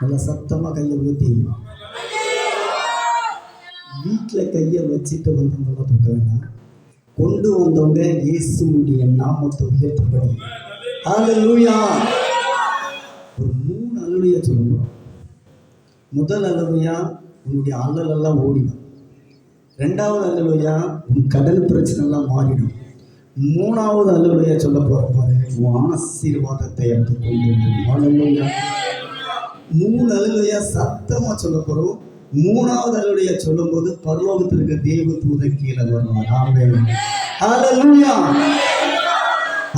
நல்ல சத்தமாக கையை ஊற்றி வீட்டில் கையை வச்சுட்டு வந்தவங்கள தூக்க வேண்டாம். கொண்டு வந்தவங்க இயேசுடைய நாமத்தை உயர்த்தபடி ஹல்லேலூயா. ஒரு 3 அல்லேலூயா சொல்லணும். முதல் அல்லேலூயா உன்னுடைய அல்லலெல்லாம் ஓடிடும். 2வது அல்லேலூயா உன் கடல் பிரச்சனை எல்லாம் மாறிடும். 3வது அல்லேலூயா சொல்ல போற பாரு, உன் ஆசீர்வாதத்தை எடுத்து கொண்டு வரும். ஹல்லேலூயா. 3 அல்லேலூயா சத்தமா சொல்ல போறோம். 3வது அல்லேலூயா சொல்லும்போது பரலோகத்தில் இருக்க தேவ தூதன் கீழே வருவார். ஆமென். ஹல்லேலூயா.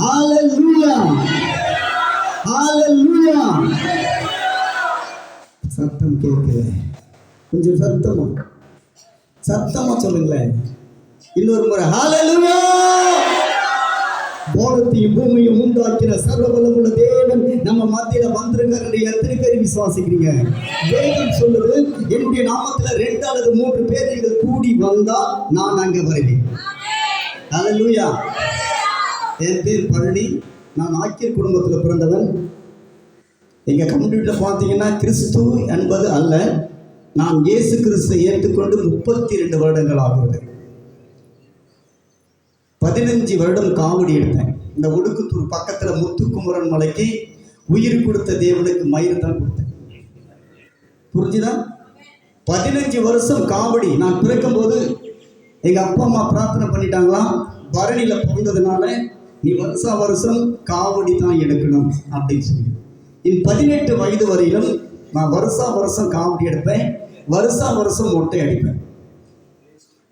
ஹல்லேலூயா. ஹல்லேலூயா. சத்தம் கேட்குது. கொஞ்சம் சத்தமா சொல்லுங்களேன். இன்னொரு முறை ஹல்லேலூயா. வானத்தையும் பூமியையும் உண்டாக்கின சர்வ வல்லமையுள்ள தேவன் நம்ம மத்தியில வந்திருக்காரு. எத்தனை பேர் விசுவாசிக்கிறீங்க? வேதம் சொல்லுது, என்னுடைய நாமத்துல 2 அல்லது 3 பேர் நீங்கள் கூடி வந்தா நான் அங்க வருவேன். ஹல்லேலூயா. என் பேர் பழனி. நான் ஆக்கியர் குடும்பத்துல பிறந்தவன். எங்க கம்ப்யூட்டர்ல பார்த்தீங்கன்னா கிறிஸ்து என்பது அல்ல, நான் இயேசு கிறிஸ்துவை ஏற்றுக்கொண்டு 32 வருடங்கள் ஆகுது. 15 வருடம் காவடி எடுத்தேன். இந்த ஒடுக்குத்தூர் பக்கத்தில் முத்துக்குமரன் மலைக்கு உயிர் கொடுத்த தேவனுக்கு மயிர் தான் கொடுத்தேன். புரிஞ்சுதா? 15 வருஷம் காவடி. நான் பிறக்கும்போது எங்கள் அப்பா அம்மா பிரார்த்தனை பண்ணிட்டாங்களாம், பரணியில் பிறந்ததுனால நீ வருஷம் காவடி தான் எடுக்கணும் அப்படின்னு சொல்லி. 18 வயது வரையிலும் நான் வருஷம் காவடி எடுப்பேன். வருஷம் மொட்டை அடிப்பேன்.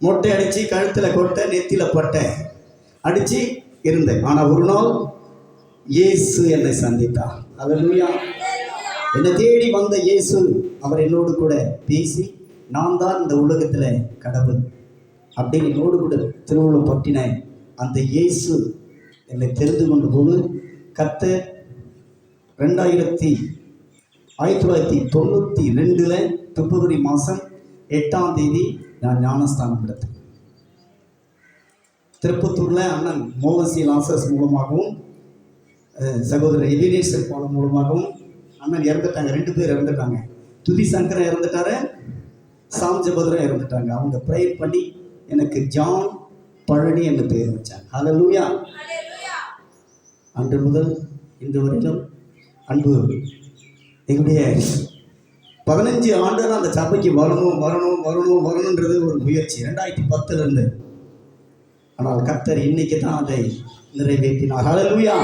மொட்டை அடித்து கழுத்தில் கொட்டை நெத்தியில் பட்டை அடித்து இருந்தேன். ஆனால் ஒரு நாள் இயேசு என்னை சந்தித்தார். ஹல்லேலூயா. என்னை தேடி வந்த இயேசு அவர் என்னோடு கூட பேசி, நான் தான் இந்த உலகத்தில் கடவுள் அப்படின்னு என்னோடு கூட திருவுளம் பற்றின அந்த இயேசு என்னை தெரிந்து கொண்ட போது கர்த்தர் 1992 பிப்ரவரி மாதம் 8ஆம் தேதி நான் ஞானஸ்தானம் எடுத்தேன். திருப்பத்தூரில் அண்ணன் மோகசி லாசஸ் மூலமாகவும் சகோதரர் எபினேசர் பாலம் மூலமாகவும் அண்ணன் இறந்துட்டாங்க. 2 பேர் இறந்துட்டாங்க. துதி சங்கரன் இறந்துட்டாரு, சாம் ஜபதரன் இறந்துட்டாங்க. அவங்க ப்ரேயர் பண்ணி எனக்கு ஜான் பழனி என்று பெயர் வச்சாங்க. ஹல்லேலூயா. அன்று முதல் இன்று வரையிலும் அன்பு எங்களுடைய 15 ஆண்டுகள் அந்த சபைக்கு வரணுன்றது ஒரு முயற்சி 2010 ஆனால் கர்த்தர் இன்னைக்கு தான் அதை நிறைவேற்றினார். ஹல்லேலூயா.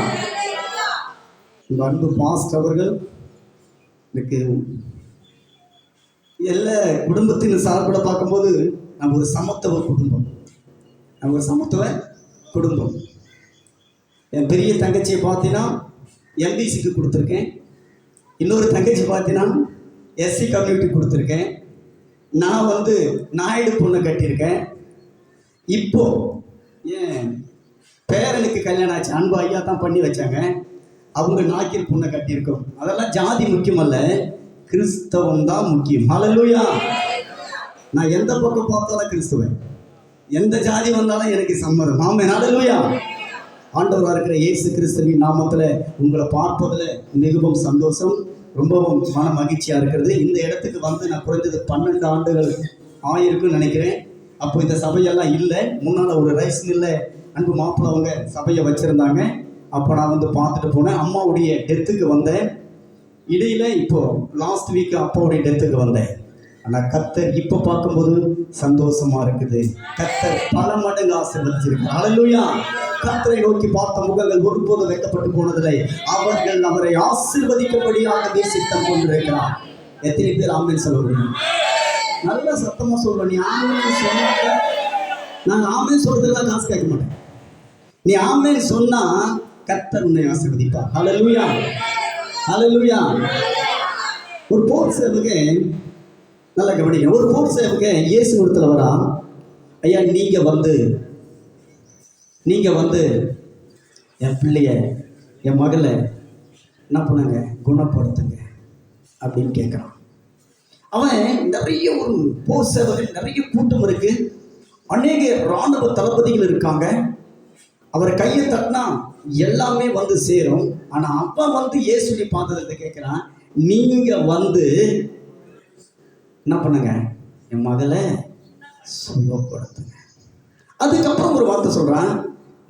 இந்த அன்பு பாஸ்டர் அவர்கள் எனக்கு எல்லா குடும்பத்தின் சார்பில் பார்க்கும்போது நம்ம ஒரு சமத்துவ குடும்பம். என் பெரிய தங்கச்சியை பார்த்தீங்கன்னா எம்பிசிக்கு கொடுத்துருக்கேன். இன்னொரு தங்கச்சி பார்த்தீங்கன்னா எஸ்சி கம்யூனிட்டி கொடுத்துருக்கேன். நான் நாயுடு பொண்ணை கட்டியிருக்கேன். இப்போ என் பேரனுக்கு கல்யாணம் ஆச்சு. அன்பு ஐயா தான் பண்ணி வச்சாங்க. அவங்க நாக்கில் பொண்ணை கட்டியிருக்கோம். அதெல்லாம் ஜாதி முக்கியம் அல்ல, கிறிஸ்தவம் தான் முக்கியம். ஹல்லேலூயா. நான் எந்த பக்கம் பார்த்தாலும் கிறிஸ்துவன், எந்த ஜாதி வந்தாலும் எனக்கு சம்மதம். ஆமென். ஹல்லேலூயா. ஆண்டவராக இருக்கிற இயேசு கிறிஸ்துவின் நாமத்தில் உங்களை பார்ப்பதில் மிகவும் சந்தோஷம், ரொம்பவும் மன மகிழ்ச்சியாக இருக்கிறது. இந்த இடத்துக்கு நான் குறைஞ்சது 12 ஆண்டுகள் ஆயிருக்குன்னு நினைக்கிறேன். அப்போ இந்த சபையெல்லாம் இல்லை. முன்னால் ஒரு ரைஸ் மில்ல அன்பு மாப்பிள்ளை அவங்க சபையை வச்சுருந்தாங்க. அப்போ நான் பார்த்துட்டு போனேன். அம்மாவுடைய டெத்துக்கு வந்தேன். இடையில் இப்போது லாஸ்ட் வீக் அப்பாவுடைய டெத்துக்கு வந்தேன். ஆனால் கர்த்தர் இப்போ பார்க்கும்போது சந்தோஷமாக இருக்குது. கர்த்தர் பல மடங்கு ஆசீர்வதிச்சிருக்கார். ஹல்லேலூயா. கர்த்தரை நோக்கி பார்த்த முகங்கள் ஒருபோது வைக்கப்பட்டு போனதில்லை. அவர்கள் அவரை ஆசீர்வதிக்கும்படியாக சித்தம் கொண்டிருக்கிறார். எத்தனை பேர் ஆமென் சொல்லுவீங்க? நல்ல சத்தமாக சொல்லுவேன். நீ ஆமென் சொன்னாக்க நாங்கள் ஆமென் சொல்றதெல்லாம் காசு கேட்க மாட்டேன். நீ ஆமென் சொன்னா கர்த்தர் உன்னை ஆசீர்வதிப்பார். ஹல்லேலூயா. ஹல்லேலூயா. ஒரு போர் சேவகே நல்லா கவனிங்க. ஒரு போர் சேவகே இயேசு இடத்துல வரா, ஐயா நீங்க வந்து என் பிள்ளைய என் மகளை என்ன பண்ணுங்க, குணப்படுத்துங்க அப்படின்னு கேட்குறான். அவன் நிறைய ஒரு போர் சேவகன், நிறைய கூட்டம் இருக்கு, அநேக இராணுவ தளபதிகள் இருக்காங்க. அவரை கையை தட்டினா எல்லாமே வந்து சேரும். ஆனால் அப்பா இயேசுவை பார்த்ததை கேட்குறான், நீங்க வந்து என்ன பண்ணுங்க, என் மகளை சுகப்படுத்துங்க. அதுக்கப்புறம் ஒரு வார்த்தை சொல்றான்,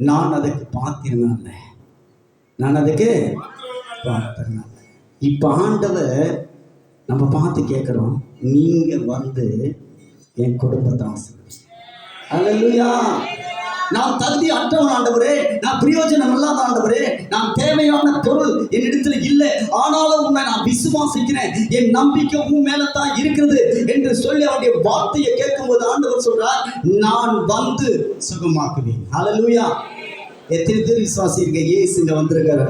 நான் அதுக்கு பாத்திரனா இல்லை, நான் அதுக்கு பாத்திரனா இல்லை. இப்ப ஆண்டவர் நம்ம பார்த்து கேட்கிறோம், நீங்க வந்து என் குடும்பத்தை ஆசீர்வதிங்க. அல்லேலூயா. நான் தகுதி அற்றவன் ஆண்டவரே, நான் பிரயோஜனம் இல்லாத ஆண்டவரே, நான் தேவையான பொருள் என்னிடத்துல இல்லை, ஆனாலும் உன்னை நான் விசுவாசிக்கிறேன், என் நம்பிக்கை உன் மேல தான் இருக்கிறது என்று சொல்லி அவருடைய வார்த்தையை கேட்கும்போது ஆண்டவர் சொல்றார், நான் வந்து சுகமாக்குவேன். அல்லேலூயா. எத்தனை பேர் விசுவாசி இருக்க? இயேசு இங்க வந்திருக்காரு.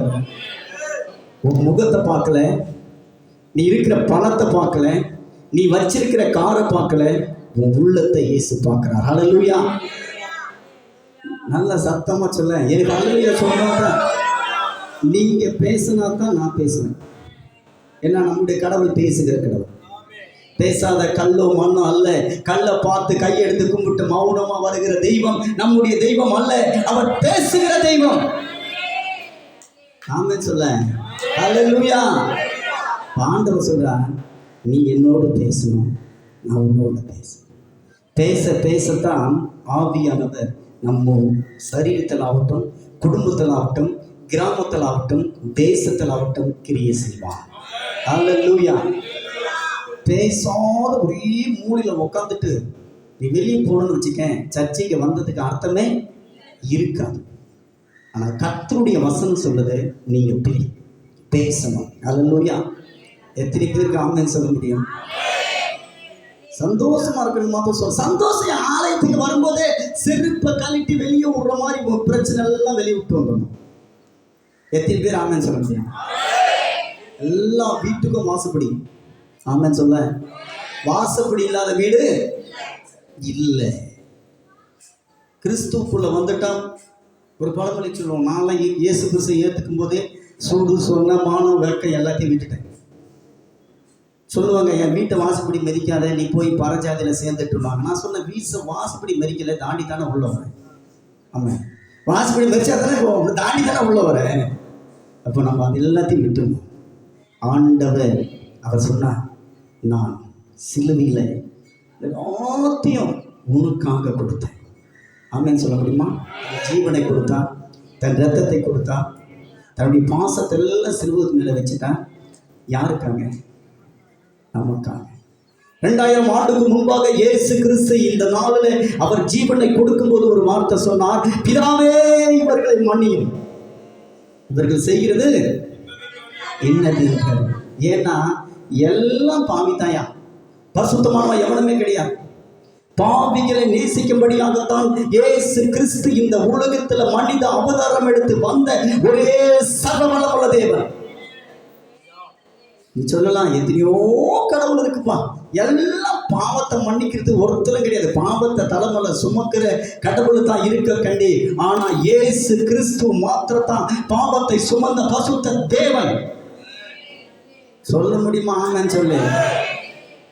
உன் முகத்தை பார்க்கல, நீ இருக்கிற பணத்தை பார்க்கல, நீ வச்சிருக்கிற காரை பார்க்கல, உன் உள்ளத்தை இயேசு பார்க்கிறார். அல்லேலூயா. நல்ல சத்தமா சொல்ல, எனக்கு அல்லேலூயா சொன்னாதான், நீங்க பேசினா தான் நான் பேசுவேன். ஏன்னா நம்முடைய கடவுள் பேசுகிற கடவுள், பேசாத கல்லோ மண்ணோ அல்ல. கல்லை பார்த்து கையெடுத்து கும்பிட்டு மௌனமா வருகிற தெய்வம் நம்முடைய தெய்வம் அல்ல, அவர் பேசுகிற தெய்வம். ஆமென் சொல்ல. அல்லேலூயா. ஆண்டவர் சொல்றார், நீ என்னோடு பேசணும், நான் உன்னோடு பேச பேசத்தான் ஆவியானவர் நம்ம சரீரத்தில் ஆகட்டும், குடும்பத்தில் ஆகட்டும், கிராமத்தில் ஆகட்டும், தேசத்தில் ஆகட்டும் கிரியை செய்வார். அல்லேலூயா. பேசாத ஒரே மூலையில உட்காந்துட்டு நீ வெளியே போகணும்னு வச்சுக்க, சர்ச்சைக்கு வந்ததுக்கு அர்த்தமே இருக்காது. ஆனால் கர்த்தருடைய வசனம் சொல்லுது, நீங்க பேசணும். அல்லேலூயா. எத்தனை பேருக்கு ஆமென் சொல்ல முடியும்? சந்தோஷமா இருக்கணும் மாத்திரம் சொல்ல. சந்தோஷம் ஆலயத்துக்கு வரும்போதே செருப்பை கழட்டி வெளியே விடுற மாதிரி பிரச்சனை எல்லாம் வெளியே விட்டு வந்துடணும். எத்தனை பேர் ஆமென் சொல்ல முடியும்? எல்லா வீட்டுக்கும் வாசப்படி. ஆமென் சொல்ல. வாசப்படி இல்லாத வீடு இல்லை. கிறிஸ்துவுக்குள்ள வந்துட்டான். ஒரு பழமொழி சொல்லுவோம், நான்லாம் இயேசு கிறிஸ்துவை ஏற்றுக்கும் போதே சூடு சொன்ன மானம் வேட்கை எல்லாத்தையும் விட்டுட்டேன். சொல்லுவாங்க, என் வீட்டை வாசப்படி மதிக்காத, நீ போய் பரஜாதியில் சேர்ந்துட்டுருவாங்க. நான் சொன்ன வீச வாசப்படி மதிக்கலை, தாண்டி தானே உள்ள வரேன். ஆமாம், வாசப்படி மதிச்சா தானே தாண்டி தானே உள்ள வரேன். அப்போ நம்ம அது எல்லாத்தையும் விட்டுருந்தோம். ஆண்டவர் அவர் சொன்னார், நான் சிலுவையில் எல்லாத்தையும் உனக்காக கொடுத்தேன். ஆமென் சொல்ல முடியுமா? ஜீவனை கொடுத்தா, தன் ரத்தத்தை கொடுத்தா, தன்னுடைய பாசத்தை எல்லாம் சிலுவைக்கு மேலே வச்சுட்டான். யாருக்காங்க? நமக்காக. 2000 ஆண்டுக்கு முன்பாக இயேசு கிறிஸ்து இந்த நாளில் அவர் ஜீவனை கொடுக்கும்போது ஒரு வார்த்தை சொன்னார், பிதாவே இவர்களை மன்னியும், இவர்கள் செய்கிறது என்னது. ஏன்னா எல்லாம் பாவித்தாயா, பரிசுத்தமானவன் எவனுமே கிடையாது. பாவிகளை நேசிக்கும்படியாகத்தான் இயேசு கிறிஸ்து இந்த உலகத்துல மனித அவதாரம் எடுத்து வந்த ஒரே சர்வவல்லமையுள்ள தேவன். நீ சொல்லலாம், எத்தனையோ கடவுள் இருக்குப்பா, எல்லாம் பாவத்தை மன்னிக்கிறது ஒருத்தரும் கிடையாது. பாவத்தை தலைமையில சுமக்கிற கடவுள் தான் இருக்க கண்டி. ஆனா இயேசு கிறிஸ்து மாத்திரத்தான் பாவத்தை சுமந்த பசுத்த தேவன். சொல்ல முடியுமா? ஆமென் சொல்லு.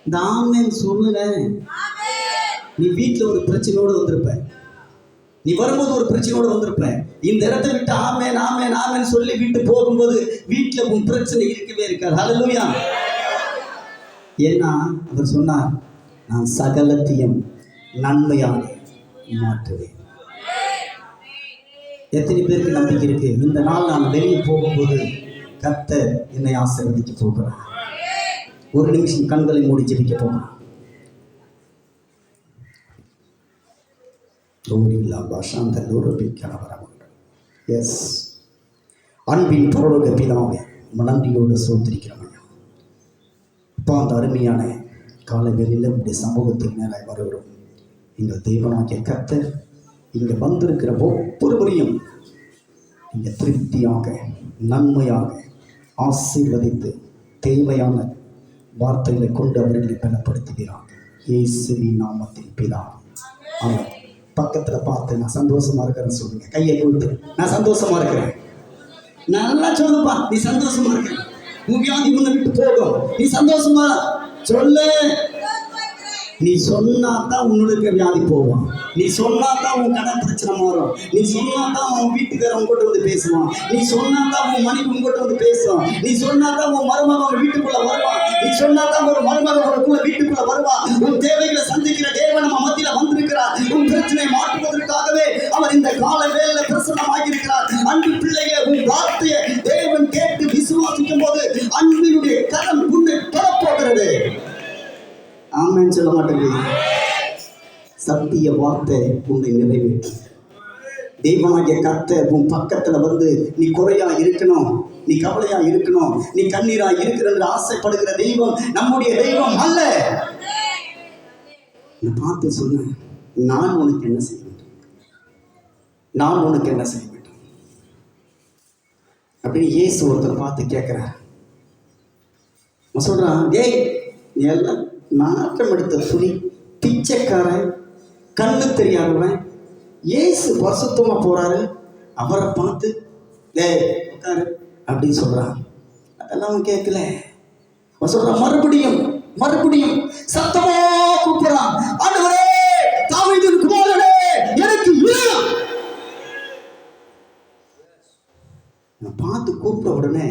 இந்த ஆமென் சொல்லுங்க. நீ வீட்டில் ஒரு பிரச்சனையோடு வந்திருப்ப, நீ வரும்போது ஒரு பிரச்சனையோடு வந்திருப்ப. இந்த இடத்தை விட்டு ஆமென் ஆமென் ஆமென் சொல்லி வீட்டு போகும்போது வீட்டில் உன் பிரச்சனை இருக்கவே இருக்காது. அல்லேலூயா. ஏன்னா அவர் சொன்னார், நான் சகலத்தையும் நன்மையாக மாற்றுவேன். எத்தனை பேருக்கு நம்பிக்கை இருக்கு? இந்த நாள் நான் வெளியே போகும்போது கர்த்தர் என்னை ஆசீர்வதிக்க போகிறார். ஒரு நிமிஷம் கண்களை மூடி ஜெபிக்க போகிறார். எஸ், அன்பின் பரலோக பிதாவே, நன்றியோடு சோத்திருக்கிறோம். இப்போ அந்த அருமையான காலை வேளையில் உடைய சமூகத்தின் மேலே வருகிறோம். எங்கள் தெய்வனாகிய கர்த்தர் இங்கே வந்திருக்கிற ஒவ்வொருவரையும் நீங்கள் திருப்தியாக நன்மையாக ஆசீர்வதித்து தேவையான வார்த்தைகளை கொண்டு அவர்களை பலப்படுத்துகிறாங்க. இயேசுவின் நாமத்தில் பிதாவே, ஆமென். பக்கத்தில் பார்த்து நான் சந்தோஷமா இருக்கிறேன்னு சொல்லுங்க. கையை கொடுத்து நான் சந்தோஷமா இருக்கிறேன். நல்லா சொல்லுப்பா, நீ சந்தோஷமா இருக்க. உன் வியாதி முன்ன விட்டு போகும். நீ சந்தோஷமா சொல்லு. நீ சொன்னா தான் உன்னுடைய வியாதி போவான். நீ சொன்னா தான் உன் கடன் பிரச்சனை மாறும். நீ சொன்னா தான் உன் வீட்டுக்காரன் உங்ககிட்ட வந்து பேசுவான். நீ சொன்னா தான் உன் மனைவி உங்ககிட்ட வந்து பேசுவான். நீ சொன்னா தான் உன் மருமகன் வீட்டுக்குள்ள வருவான். நீ சொன்னா தான் ஒரு மருமகன் உனக்குள்ள வீட்டுக்குள்ள வருவான். உன் தேவைகளை சந்திக்கிற தேவன் நம்ம மத்தியில வந்திருக்கிறார். உன் பிரச்சனையை மாற்றுவதற்காகவே அவர் இந்த கால வேளையில பிரசன்னமாகி இருக்கிறார். அன்பு பிள்ளையே, உன் வார்த்தையை தேவன் கேட்டு விசுவாசிக்கும் போது அன்பினுடைய கரம் உன்னை தொடப்போகிறது. ஆமென் சொல்ல மாட்டேங்குது. சத்திய வார்த்தை உன்னை நிறைவேற்றும். தெய்வமாகிய கர்த்தர் உன் பக்கத்துல வந்து நீ குறையா இருக்கணும், நீ கவலையா இருக்கணும், நீ கண்ணீரா இருக்கிறது ஆசைப்படுகிற தெய்வம் நம்முடைய தெய்வம் அல்ல. நான் பார்த்து சொன்னேன், நான் உனக்கு என்ன செய்ய வேண்டும், நான் உனக்கு என்ன செய்ய வேண்டும் அப்படின்னு இயேசு ஒருத்தர் பார்த்து கேட்கிறார். சொல்றான், டேய் நீ எல்லாம் நாட்டம் எடுத்த துணி, பிச்சைக்காரன், கண்ணு தெரியாதவன், இயேசு பரிசுத்தமா போறாரு, அவரை பார்த்து டேய் உட்காரு அப்படின்னு சொல்றான். அதெல்லாம் அவன் கேட்கல. அவன் சொல்றான், மறுபடியும் மறுபடியும் சத்தமா கூப்பிடுறான், ஆண்டவரே தாவீதின் குமாரனே எனக்கு இறங்கும். நான் பார்த்து கூப்பிட்ட உடனே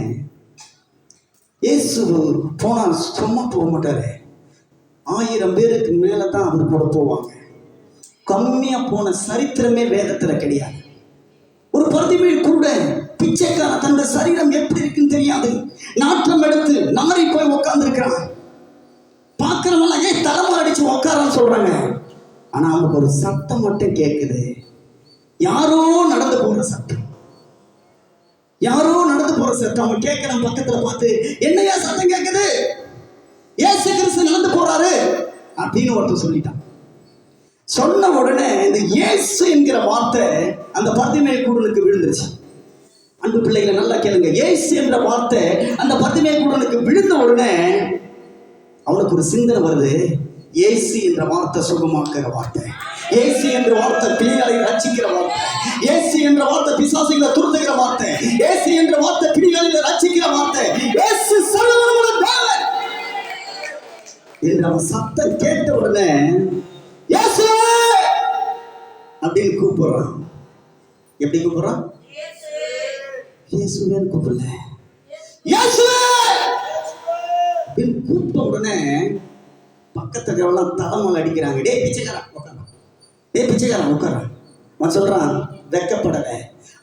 இயேசு போனா சும்மா போக மாட்டாரு. 1000 பேருக்கு மேல தான் அவர் கூட போவாங்க. கம்மியா போன சரித்திரமே வேதத்துல கிடையாது. ஒரு பர்திமேல் கூட பிச்சைக்காரன் தன் சரீரம் எப்படி இருக்குன்னு தெரியாது, நாற்றம் எடுத்து நாரி போய் உட்கார்ந்து இருக்கிறான். பார்க்கிறவங்க ஏன் தலைமை அடிச்சு உட்காரான்னு சொல்றாங்க. ஆனா அவனுக்கு ஒரு சத்தம் மட்டும் கேட்குது, யாரோ நடந்து போற சத்தம், யாரோ நடந்து போற சத்தம். அவன் கேட்கிறான், பக்கத்துல பார்த்து, என்னையா சத்தம் கேட்குது, இயேசு கிறிஸ்து நடந்து போறாரு அப்படின்னு ஒருத்தர் சொல்லிட்டான். சொன்ன உடனே இந்த இயேசு என்கிற வார்த்தை அந்த பர்திமேல் கூடனுக்கு விழுந்துருச்சு. அன்பு பிள்ளைகளை நல்லா கேளுங்க, இயேசு என்ற வார்த்தை அந்த பர்திமேல் கூடனுக்கு விழுந்த உடனே அவனுக்கு ஒரு சிந்தனை வருது. இயேசு என்ற வார்த்தை சுகமாக்குற வார்த்தை, இயேசு என்ற வார்த்தை பிள்ளைகளை ரட்சிக்கிற வார்த்தை, இயேசு என்ற வார்த்தை பிசாசுகளை துரத்துகிற வார்த்தை, இயேசு என்ற வார்த்தை பிள்ளைகளை ரட்சிக்கிற வார்த்தை, இயேசு சர்வவல்லமை தேவன் என்று அவன் சத்தம் கேட்ட உடனே இயேசு அப்படின்னு கூப்பிடுறான். எப்படி கூப்பிடுறான்? இயேசுவேன்னு கூப்பிடல, இயேசுவே அப்படின்னு கூப்பிட்ட உடனே பக்கத்துல எல்லாம் தலைமையில் அடிக்கிறாங்க. டே பிச்சைக்காரன் உட்கார, டே பிச்சைக்காரன் உட்கார. அவன் சொல்றான், வெக்கப்படலை,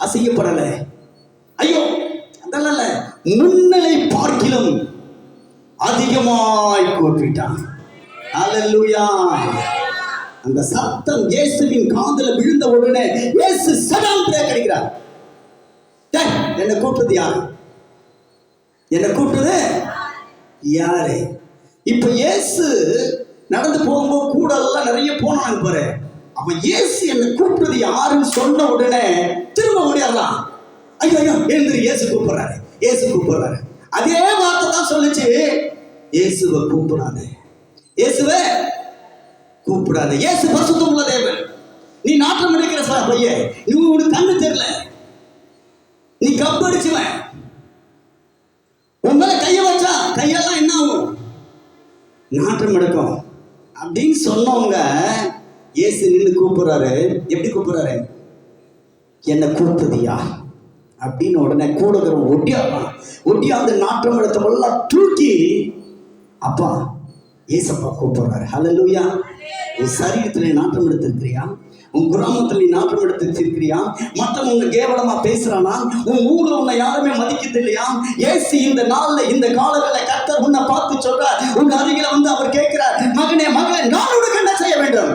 அசிங்கப்படலை, ஐயோ அதெல்லாம் இல்ல, முன்னலை பார்க்கிலும் அதிகமாய் கூப்பிட்டான். அல்லேலூயா. அந்த சத்தம் இயேசுவின் காதுல விழுந்த உடனே இயேசு சடாம் பிரேக் அடிக்கிறார். என்ன கூப்பிட்டது யாரு? என்ன கூப்பிட்டது யாரு? இப்ப இயேசு நடந்து போகும்போது கூட எல்லாம் நிறைய போனாங்க பாரு. அவன் இயேசு என்ன கூப்பிட்டது யாருன்னு சொன்ன உடனே திரும்ப ஓடிடலாம். ஐயோ ஐயோ எழுந்திரு, இயேசு கூப்பிடுறாரு, இயேசு கூப்பிடுறாரு. அதே வார்த்தை தான் சொல்லுச்சு, இயேசுவை கூப்பிடாதே, இயேசுவை கூப்பிடாதே. இயேசு பரிசுத்தம் உள்ள தேவன். நீ நாட்டம் எடுக்கிற பையன், நீ உனக்கு கண்ணு தெரியல, நீ கப்பு அடிச்சுவன், உன் மேல கைய வச்சா கையெல்லாம் என்ன ஆகும், நாட்டம் எடுக்கும் அப்படின்னு சொன்னவங்க இயேசு நின்று கூப்பிடுறாரு. எப்படி கூப்பிடுறாரு? என்ன கூப்பிடுதியா அப்படின்னு. உடனே கூட ஒட்டியாந்து நாற்றம் எடுத்தவெல்லாம் தூக்கி அப்பா ஏசப்பா கூப்பிடுறாரு. ஹல்லேலூயா. உன் சரீரத்தில் நாற்றம் எடுத்திருக்கிறியா? உன் கிராமத்தில் நீ நாற்றம் எடுத்திருக்கிறியா? மற்றவங்க கேவலமா பேசுறானா? உன் ஊர்ல உன்னை யாருமே மதிக்கிறது இல்லையா? ஏசி இந்த நாள்ல இந்த காலங்களில் கர்த்தர் உன்னை பார்த்து சொல்றார். உன் அருகில வந்து அவர் கேட்கிறார், மகனே மகளே, நான் உனக்கு என்ன செய்ய வேண்டும்?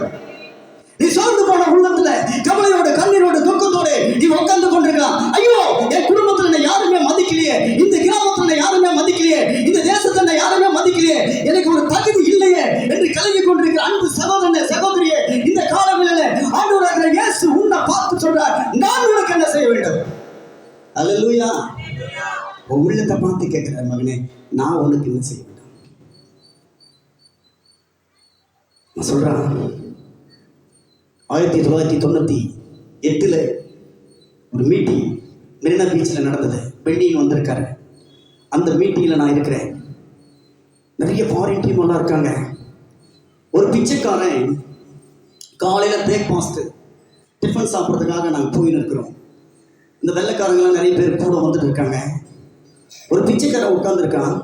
நீ சோர்ந்து போன உள்ளத்துல கவலையோட கண்ணீரோட துக்கத்தோட நீ உட்கார்ந்து கொண்டிருக்கலாம். ஐயோ என் குடும்பத்துல யாருமே மதிக்கலையே, இந்த கிராமத்துல யாருமே மதிக்கலையே, இந்த தேசத்துல யாருமே மதிக்கலையே, எனக்கு ஒரு தகுதி இல்லையே என்று கலங்கி கொண்டிருக்கிற அன்பு சகோதரனே சகோதரியே, இந்த காலங்களில ஆண்டவராகிய இயேசு உன்னை பார்த்து சொல்றார், நான் உனக்கு என்ன செய்ய வேண்டும்? அல்லேலூயா. உன் உள்ளத்தை பார்த்து கேட்கிறார், மகனே நான் உனக்கு என்ன செய்ய வேண்டும்? நான் சொல்றேன், 1998 ஒரு மீட்டிங் மெரினா பீச்சில் நடந்தது. பெண்டிங் வந்திருக்காரு. அந்த மீட்டிங்கில் நான் இருக்கிறேன். நிறைய ஃபாரின் டீம் எல்லாம் இருக்காங்க. ஒரு பிச்சைக்காரன் காலையில் பிரேக்ஃபாஸ்ட்டு டிஃபன் சாப்பிட்றதுக்காக நாங்கள் போயின்னு இருக்கிறோம். இந்த வெள்ளைக்காரங்களாம் நிறைய பேர் கூட வந்துட்டு இருக்காங்க. ஒரு பிச்சைக்காரன் உட்காந்துருக்கான்.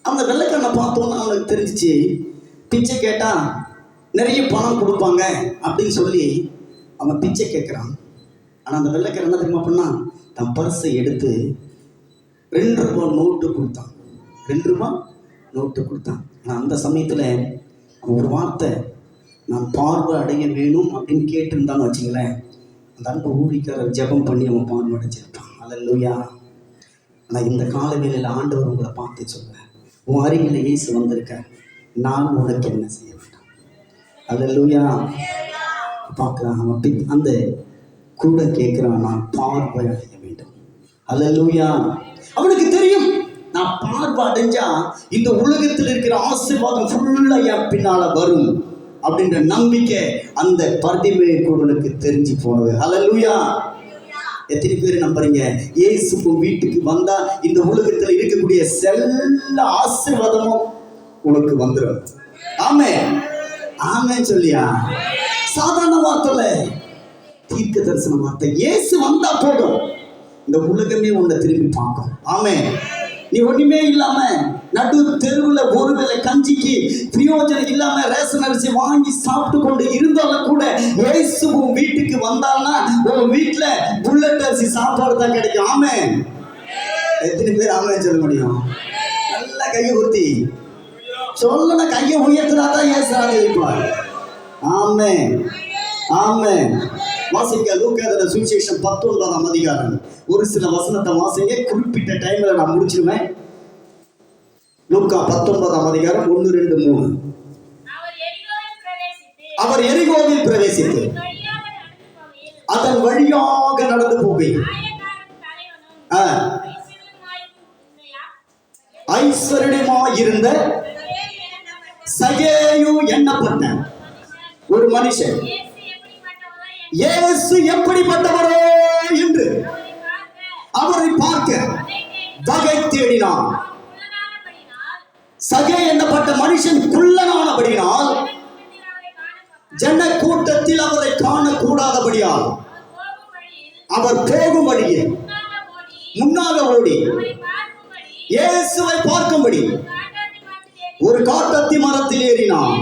அந்த வெள்ளைக்காரனை பார்த்தோன்னா அவனுக்கு தெரிஞ்சிச்சு, பிச்சை கேட்டால் நிறைய பணம் கொடுப்பாங்க அப்படின்னு சொல்லி அவன் பிச்சை கேட்குறான். ஆனால் அந்த வெள்ளைக்காரன் என்ன தெரியுமா பண்ணான், தன் பர்ஸை எடுத்து 2 ரூபா நோட்டு கொடுத்தான். 2 ரூபா நோட்டு கொடுத்தான். ஆனால் அந்த சமயத்தில் அவன் ஒரு வார்த்தை, நான் பார்வை அடைய வேணும் அப்படின்னு கேட்டுருந்தான்னு வச்சுங்களேன், அந்த அன்பு ஊழிக்காரர் ஜெபம் பண்ணி அவன் பார்வை அடைஞ்சிருப்பான். அல்லேலூயா. ஆனால் இந்த கால வேளையில் ஆண்டவர் உங்களை பார்த்து சொல்ல, உன் அருகில் இயேசு வந்திருக்க, நான் உனக்கு என்ன செய்ய வேண்டாம். அல்லேலூயா. பார்க்குறான் அவன் அந்த கூட கேட்குறான், நான் பார்வை அடைய வேண்டும். அல்லேலூயா. அவனுக்கு தெரியும், நான் பார்வை அடைஞ்சா இந்த உலகத்தில் இருக்கிற ஆசீர்வாதம் ஃபுல்லாக என் பின்னால் வரும் அப்படின்ற நம்பிக்கை அந்த பர்திமேயு குருடனுக்கு தெரிஞ்சு போனது. அல்லேலூயா. எத்தனை பேர் நம்புறீங்க, இயேசு வீட்டுக்கு வந்தா இந்த உலகத்தில் இருக்கக்கூடிய செல்ல ஆசீர்வாதமும் உனக்கு வந்துடும். ஆமென் ஆமென் சொல்லியா? சாதாரண வார்த்தை, தீர்க்க தரிசன வார்த்தை. இயேசு வந்தா போதும், இந்த உலகமே உன்னை திரும்பி பார்க்கும். ஆமென். நீ ஒண்ணுமே இல்லாம நடு தெருவில் ஒருவேளை கஞ்சிக்கு பிரயோஜனம் இல்லாம ரேஷன் அரிசி வாங்கி சாப்பிட்டு கொண்டு இருந்தாலும் கூட இயேசு உன் வீட்டுக்கு வந்தால்னா உன் வீட்டுல புல்லட் அரிசி சாப்பாடு தான் கிடைக்கும். ஆமென். எத்தனை பேர் ஆமென் சொல்ல முடியும்? நல்லா கையை ஊத்தி சொல்லணும், கையை உயர்த்தினாதான் இயேசு இருப்பார். ஆமென் ஆமென். வாசிக்க லூக்கா சுவிசேஷம் 19ஆம் அதிகாரம் ஒரு சில வசனத்தை வாசிங்க, குறிப்பிட்ட டைம்ல நான் முடிச்சிருவேன். லூக்கா 19ஆம் அதிகாரம் 1, 2, 3. அவர் எரிகோவில் பிரவேசித்து அதன் வழியாக நடந்து போகையில் ஐஸ்வர்யமாயிருந்த சகேயு எண்ணப்பட்ட ஒரு மனுஷன் இயேசு எப்படிப்பட்டவரோ என்று அவரை பார்க்க வகை தேடினான். சகே என்னப்பட்ட மனுஷன் குள்ளனானபடியால் ஜன கூட்டத்தில் அவரை காணக்கூடாதபடியால் அவர் போகும் வழியில் முன்னாக ஓடி இயேசுவை பார்க்கும்படி ஒரு காட்டத்தி மரத்தில் ஏறினான்.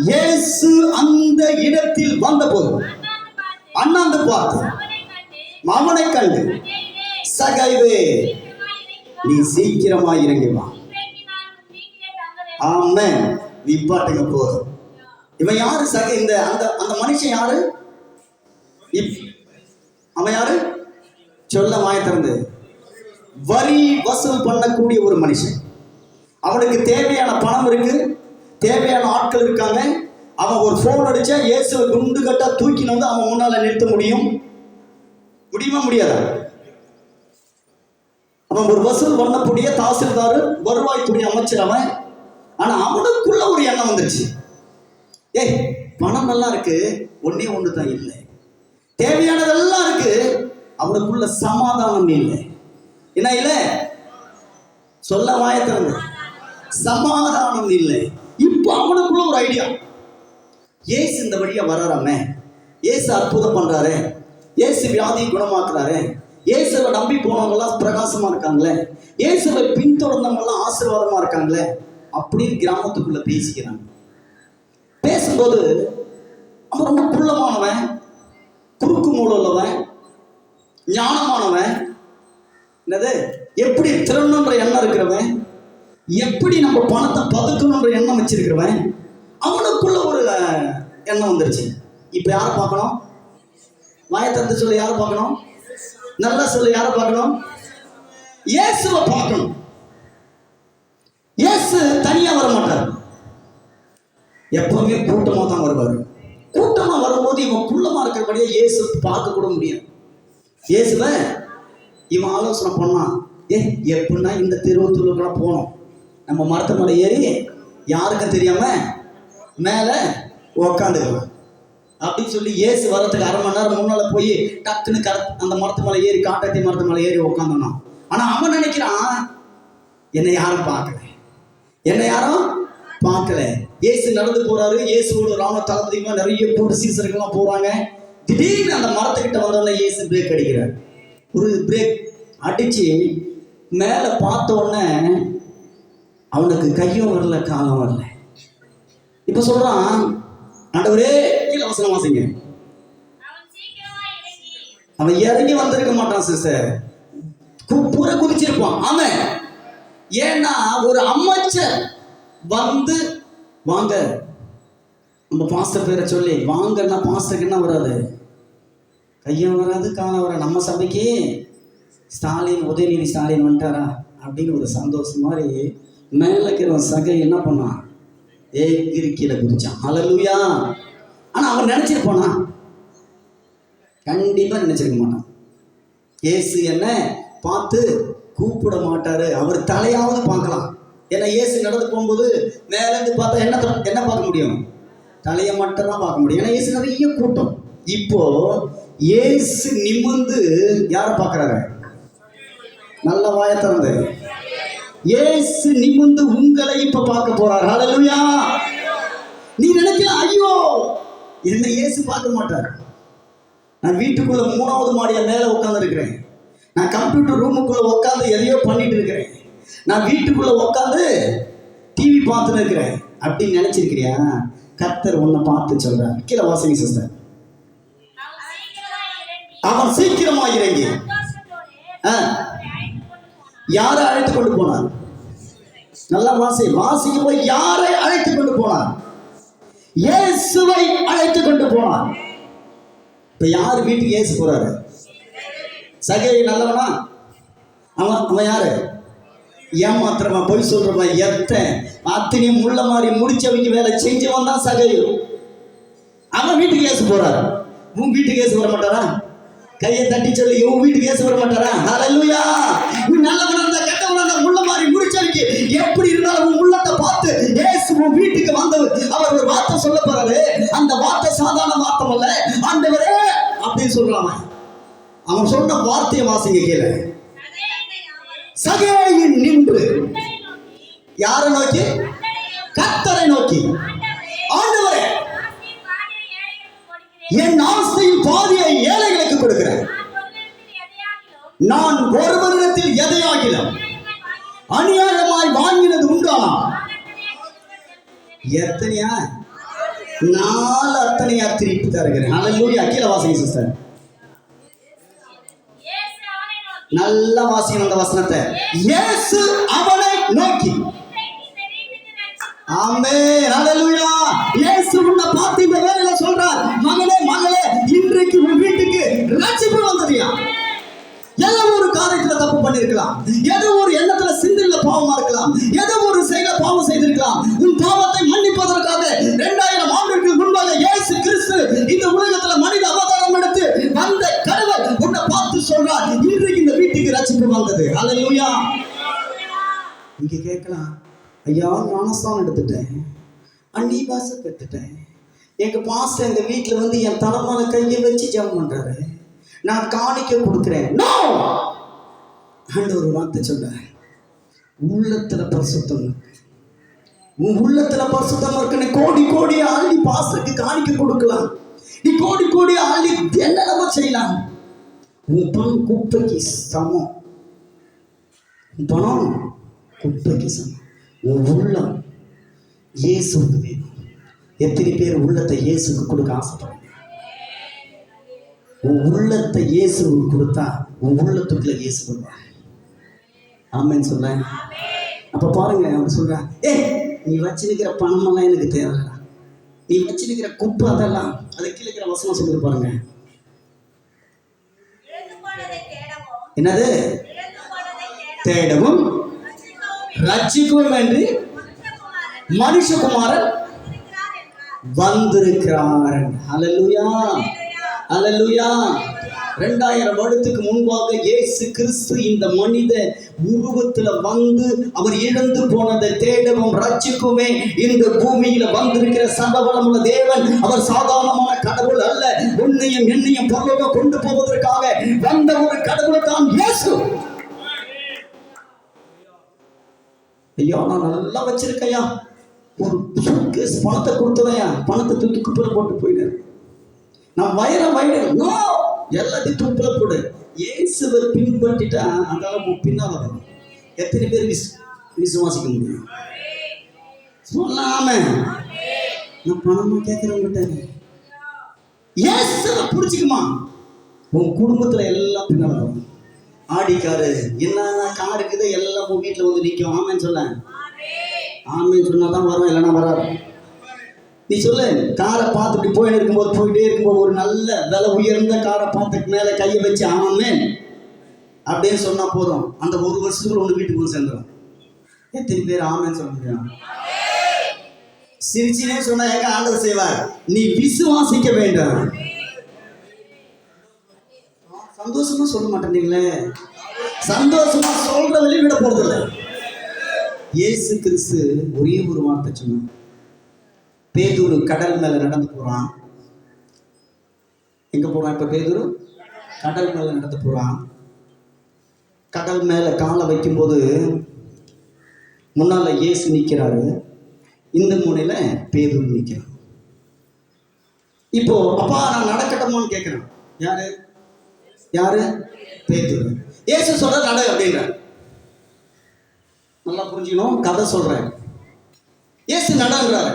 இயேசு அந்த இடத்தில் வந்தபோது அண்ணாந்து பார்த்து அவனை கண்டு, சகைவே, நீ சீக்கிரமா இறங்கி வா. ஆமென். நீ பாட்டுங்க போதும். இவன் யாரு? சகை. இந்த அந்த மனுஷன் யாரு? அவன் யாரு? சொல்ல வாய திறந்து. வரி வசூல் பண்ணக்கூடிய ஒரு மனுஷன். அவனுக்கு தேவையான பணம் இருக்கு, தேவையான ஆட்கள் இருக்காங்க. அவன் ஒரு போன் அடிச்சா இயேசுவை குண்டு கட்டா தூக்கின்னு வந்து அவன் முன்னால நிறுத்த முடியுமா முடியாதா? அவன் ஒரு வசூல் பண்ணக்கூடிய தாசில்தார், வருவாய்த்துறை அமைச்சர் அவன். ஆனா அவனுக்குள்ள ஒரு எண்ணம் வந்துருச்சு, ஏய் பணம் எல்லாம் இருக்கு, ஒன்னே ஒன்று தான் இல்லை, தேவையானதெல்லாம் இருக்கு, அவனுக்குள்ள சமாதானம் இல்லை. என்ன இல்லை? சொல்ல வாயத்திறந்த சமாதானம் இல்லை. இப்போ அவனுக்குள்ள ஒரு ஐடியா, ஏசு இந்த வழியா வர்றாராமே, ஏசு அற்புதம் பண்றாரு, ஏசு வியாதியை குணமாக்குறாரு, இயேசுவை நம்பி போனவங்கெல்லாம் பிரகாசமா இருக்காங்களே, இயேசுவை பின்தொடர்ந்தவங்கெல்லாம் ஆசீர்வாதமா இருக்காங்களே அப்படின்னு கிராமத்துக்குள்ள பேசிக்கிறாங்க. பேசும்போது அவன் ரொம்ப குள்ளமானவன், குறுக்கு மூடு உள்ளவன், ஞானமானவன், என்னது எப்படி திறனுன்ற எண்ணம் இருக்கிறவன், எப்படி நம்ம பணத்தை பதுக்கணுன்ற எண்ணம் வச்சிருக்கிறவன், அவனுக்குள்ள ஒரு எண்ணம் வந்துருச்சு. இப்ப யாரை பார்க்கணும்? வாயத்தந்து சொல்ல யாரை பார்க்கணும்? நல்லா சொல்ல யாரை பார்க்கணும்? இயேசுவை பார்க்கணும். இயேசு தனியா வர மாட்டார், எப்பவுமே கூட்டமா தான் வருவார். கூட்டமா வரும்போது இவன் குள்ளமா இருக்கிறபடியே இயேசு பார்க்க கூட முடியாது. இயேசுவை இவன் ஆலோசனை பண்ணான், எப்படின்னா இந்த திருவத்தூர்ல போனோம், நம்ம மரத்து மேலே ஏறி யாருக்கும் தெரியாம மேல உக்காந்துக்கலாம் அப்படின்னு சொல்லி இயேசு வர்றதுக்கு 1/2 மணி நேரம் முன்னால போய் டக்குன்னு அந்த மரத்து மேலே ஏறி, காட்டாத்தி மரத்து மேலே ஏறி உக்காந்துனான். ஆனா அவன் நினைக்கிறான், என்னை யாரும் பார்க்கல, என்னை யாரும் பார்க்கல. இயேசு நடந்து போறாரு, இயேசுவோட ராம தளபதிமா நிறைய கூட்டு சீசர்கள்லாம் போறாங்க. திடீர்னு அந்த மரத்துக்கிட்ட வந்தோடனே இயேசு பிரேக் அடிக்கிறார். ஒரு பிரேக் அடிச்சு மேல பார்த்த உடனே அவனுக்கு கையும் வரல, காலம் வரல. இப்ப சொல்றான், ஆண்டவரே, கீழே வசனம் வாசிங்க. அவன் இறங்கி வந்திருக்க மாட்டான் சிஸ்டர், பூர குதிச்சிருப்பான். ஆமாம். ஏன்னா ஒரு அமைச்சர் வந்து வாங்க, நம்ம பாஸ்டர் பேரை சொல்லி வாங்கன்னா பாஸ்டருக்கு என்ன வராது, கையும் வராது, காலம் வராது. நம்ம சபைக்கு ஸ்டாலின், உதயநிதி ஸ்டாலின் வந்துட்டாரா அப்படின்னு ஒரு சந்தோஷம் மாதிரி மேலே இருக்கிற சகை என்ன பண்ணான், ஏகிரி கீழே குதிச்சான். ஹல்லேலூயா. ஆனால் அவன் நினைச்சிருப்பானா? கண்டிப்பா நினைச்சிருக்க மாட்டான். இயேசு என்ன பார்த்து கூப்பிட மாட்டாரு, அவர் தலையாவது பார்க்கலாம். ஏன்னா இயேசு நடந்து போகும்போது மேலேருந்து பார்த்தா என்ன பார்க்க முடியும், தலையை மட்டும் தான் பார்க்க முடியும். ஏன்னா இயேசு நிறைய கூட்டம். இப்போ இயேசு நிமிர்ந்து யாரை பார்க்கறாரு? நல்ல வாயை திறந்து. இயேசு நிமிர்ந்து உங்களை இப்ப பார்க்க போறார். ஹல்லேலூயா. நீ நினைக்கலாம், ஐயோ என்ன இயேசு பார்க்க மாட்டார். நான் வீட்டுக்குள்ள 3வது மாடிய மேல உட்கார்ந்து இருக்கிறேன். நான் கம்ப்யூட்டர் ரூமுக்குள்ள உட்காந்து எதையோ பண்ணிட்டு இருக்கிறேன். நான் வீட்டுக்குள்ள உட்காந்து டிவி பார்த்துன்னு இருக்கிறேன் அப்படின்னு நினைச்சிருக்கிறியா? கர்த்தர் உன்னை பார்த்து சொல்றார். கீழே வாசிங்க சிஸ்டர். அவன் சீக்கிரமா இறங்கி யாரை அழைத்து கொண்டு போனார்? நல்லா வாசிக்க போய் யாரை அழைத்து கொண்டு போனார்? இயேசுவை அழைத்து கொண்டு போனார். இப்ப யாரு வீட்டுக்கு இயேசு போறாரு? சகை நல்லவனா? அவன் யாரு? ஏமாத்திரமா, பொய் சொல்றவன், அத்தனையும் முள்ள மாதிரி முடிச்சவங்க வேலை செஞ்சவன் தான் சகையு. அவன் வீட்டுக்கு இயேசு போறாரு. உன் வீட்டுக்கு இயேசு வர மாட்டாரா? கையை தட்டி சொல்லி, உன் வீட்டுக்கு இயேசு வர மாட்டாரா? ஹல்லேலூயா. நீ நல்லவனா இருந்தா கெட்டவனா இருந்தா முள்ள மாதிரி முடிச்சவங்க எப்படி இருந்தாலும் உன் உள்ளத்தை பார்த்து இயேசு உன் வீட்டுக்கு வந்தவர். அவர் ஒரு வார்த்தை சொல்ல போறாரு. அந்த வார்த்தை சாதாரண வார்த்தை அல்ல. ஆண்டவரே அப்படின்னு சொல்றான். அவன் சொன்ன வார்த்தையை வாசிங்க கீழே. சகையின் நின்று யாரை நோக்கி? கர்த்தரை நோக்கி. ஆண்டவரே, என் ஆஸ்தியின் பாதியை ஏழைகளுக்கு கொடுக்கிறேன். நான் ஒருவரிடத்தில் எதையாகிலும் அநியாயமாய் வாங்கினது உண்டானா? எத்தனையா? 4 அத்தனையா திருப்பி தருகிறேன். ஹல்லேலூயா. கீழே வாசிங்க சிஸ்டர். நல்ல வாசிங்க அந்த வசனத்தை. இயேசு அவனை நோக்கி. ஆமென். ஹல்லேலூயா. இயேசு உன்னை பார்த்து இந்த வேளையில சொல்றார், மகனே மகளே, இன்றைக்கு உன் வீட்டுக்கு ரட்சிப்பு வந்ததியா? ஏதோ ஒரு காரியத்துல தப்பு பண்ணிருக்கலாம், ஏதோ ஒரு எண்ணத்துல சிந்தனையில பாவமா இருக்கலாம், ஏதோ ஒரு செயல பாவம் செய்திருக்கலாம். உன் பாவத்தை மன்னிப்பதற்காக 2000 ஆண்டுகளுக்கு முன்பாக இயேசு கிறிஸ்து இந்த உலகத்துல மனித அவதாரம் எடுத்து வந்த கடவுள் உன்னை பார்த்து சொல்றார், இன்றைக்கு இந்த வீட்டுக்கு ரட்சிப்பு வந்தது. ஹல்லேலூயா. இங்க கேட்கலாம், ஐயா ஞானஸ்தானம் எடுத்துட்டேன், அந்நிய பாஷை கத்துட்டேன், எங்க பாஸ்டர் எங்க வீட்டுல வந்து என் தலைமையில கையை வச்சு ஜெபம் பண்றாரு, நான் காணிக்க கொடுக்கிறேன். ஒரு வார்த்தை சொல்ற, உள்ளத்துல பரிசுத்தம் இருக்கு. உன் உள்ளத்துல பரிசுத்தம் இருக்கு. நீ கோடி கோடியா அள்ளி பாஸ்டருக்கு காணிக்க கொடுக்கலாம். நீ கோடி கோடியா அள்ளி என்னென்னமோ செய்யலாம். உன் பணம் குப்பைக்கு சமம். உன் பணம் குப்பைக்கு சமம். உன் உள்ளம் இயேசுக்கு வேணும். எத்தனை பேர் உள்ளத்தை இயேசுக்கு கொடுக்க ஆசைப்படுறாங்க? உன் உள்ளத்தை இயேசுக்கு கொடுத்தா உன் உள்ளத்துக்குள்ள இயேசு வருவார். ஆமென் சொல்ல. அப்ப பாருங்க, அவர் சொல்றான், நீ வச்சிருக்கிற பணமெல்லாம் எனக்கு தேவைடா, நீ வச்சிருக்கிற குப்பை அதெல்லாம். அதை கீழே இருக்கிற வசனம் சொல்லி பாருங்க. என்னது? தேடவும் ரட்சிக்கவும் என்று மனுஷகுமாரன் வந்திருக்கிறார். ஹல்லேலூயா. ஹல்லேலூயா. 2000 வருடத்துக்கு முன்பாக இயேசு கிறிஸ்து இந்த மனித உருவத்துல வந்து அவர் இழந்து போனதை தேடவும் ரட்சிக்குமே இந்த பூமியில வந்திருக்கிற சர்வவல்லமையுள்ள தேவன். அவர் சாதாரணமான கடவுள் அல்ல. உன்னையும் என்னையும் பரலோகம் கொண்டு போவதற்காக வந்த ஒரு கடவுள் தான் இயேசு. ஐயா நான் நல்லா வச்சிருக்கையா, ஒரு சூட்கேஸ் பணத்தை கொடுத்ததையா பணத்தை தூக்கி குப்பையில போட்டு போயிட்டாரு. நான் வயிறு நோ, எல்லாத்தையும் தூக்கில போடு. இயேசுவை பின்பற்றிட்டா அதெல்லாம் பின்னால வரும். எத்தனை பேர் விசுவாசிக்க முடியும் சொல்லாம? நான் பணமா கேட்கிறவங்கிட்ட இயேசுவை பிடிச்சிக்குமா, உன் குடும்பத்துல எல்லாம் பின்னால வரும். ஆடிக்காரு என்ன கார் இருக்குது, எல்லாம் உன் வீட்டுல வந்து நிற்கும். ஆமேன்னு சொல்ல, ஆமேன்னு சொன்னாதான் வரும், இல்லைன்னா வராது. நீ சொல்லு, காரை பார்த்துட்டு போயிட்டே இருக்கும்போது ஒரு நல்ல விலை உயர்ந்த காரை பார்த்துட்டு மேலே கையை வச்சு ஆமேன் அப்படின்னு சொன்னா போதும், அந்த ஒரு வருஷத்துக்குள்ள ஒன்று வீட்டுக்கு வந்து சேர்ந்துடும். எத்தனை பேர் ஆமேன்னு சொல்ல முடியும்? சிரிச்சினே சொன்னா எங்க ஆண்டவர் செய்வார்? நீ விசுவாசிக்க வேண்டாம். சந்தோஷமா சொல்ல மாட்டேங்களே, சந்தோஷமா சொல்ற வெளியிட போறது இல்லை. இயேசு கிறிஸ்து ஒரே ஒரு வார்த்தை சொன்னார். பேதுரு கடல் மேல நடந்து போறான். எங்க போறான் இப்ப? பேதுரு கடல் மேல நடந்து போறான். கடல் மேல காலை வைக்கும் போது முன்னால இயேசு நிக்கிறாரு, இந்த முனையில பேதுரு நிக்கிறான். இப்போ அப்பா நான் நடக்கட்டுமான்னு கேட்கிறேன். யாரு யாரு? பேதுரு. இயேசு சொல்ற நட அப்படின்ற. நல்லா புரிஞ்சுக்கணும், கதை சொல்றேன். இயேசு நடன்றாரு.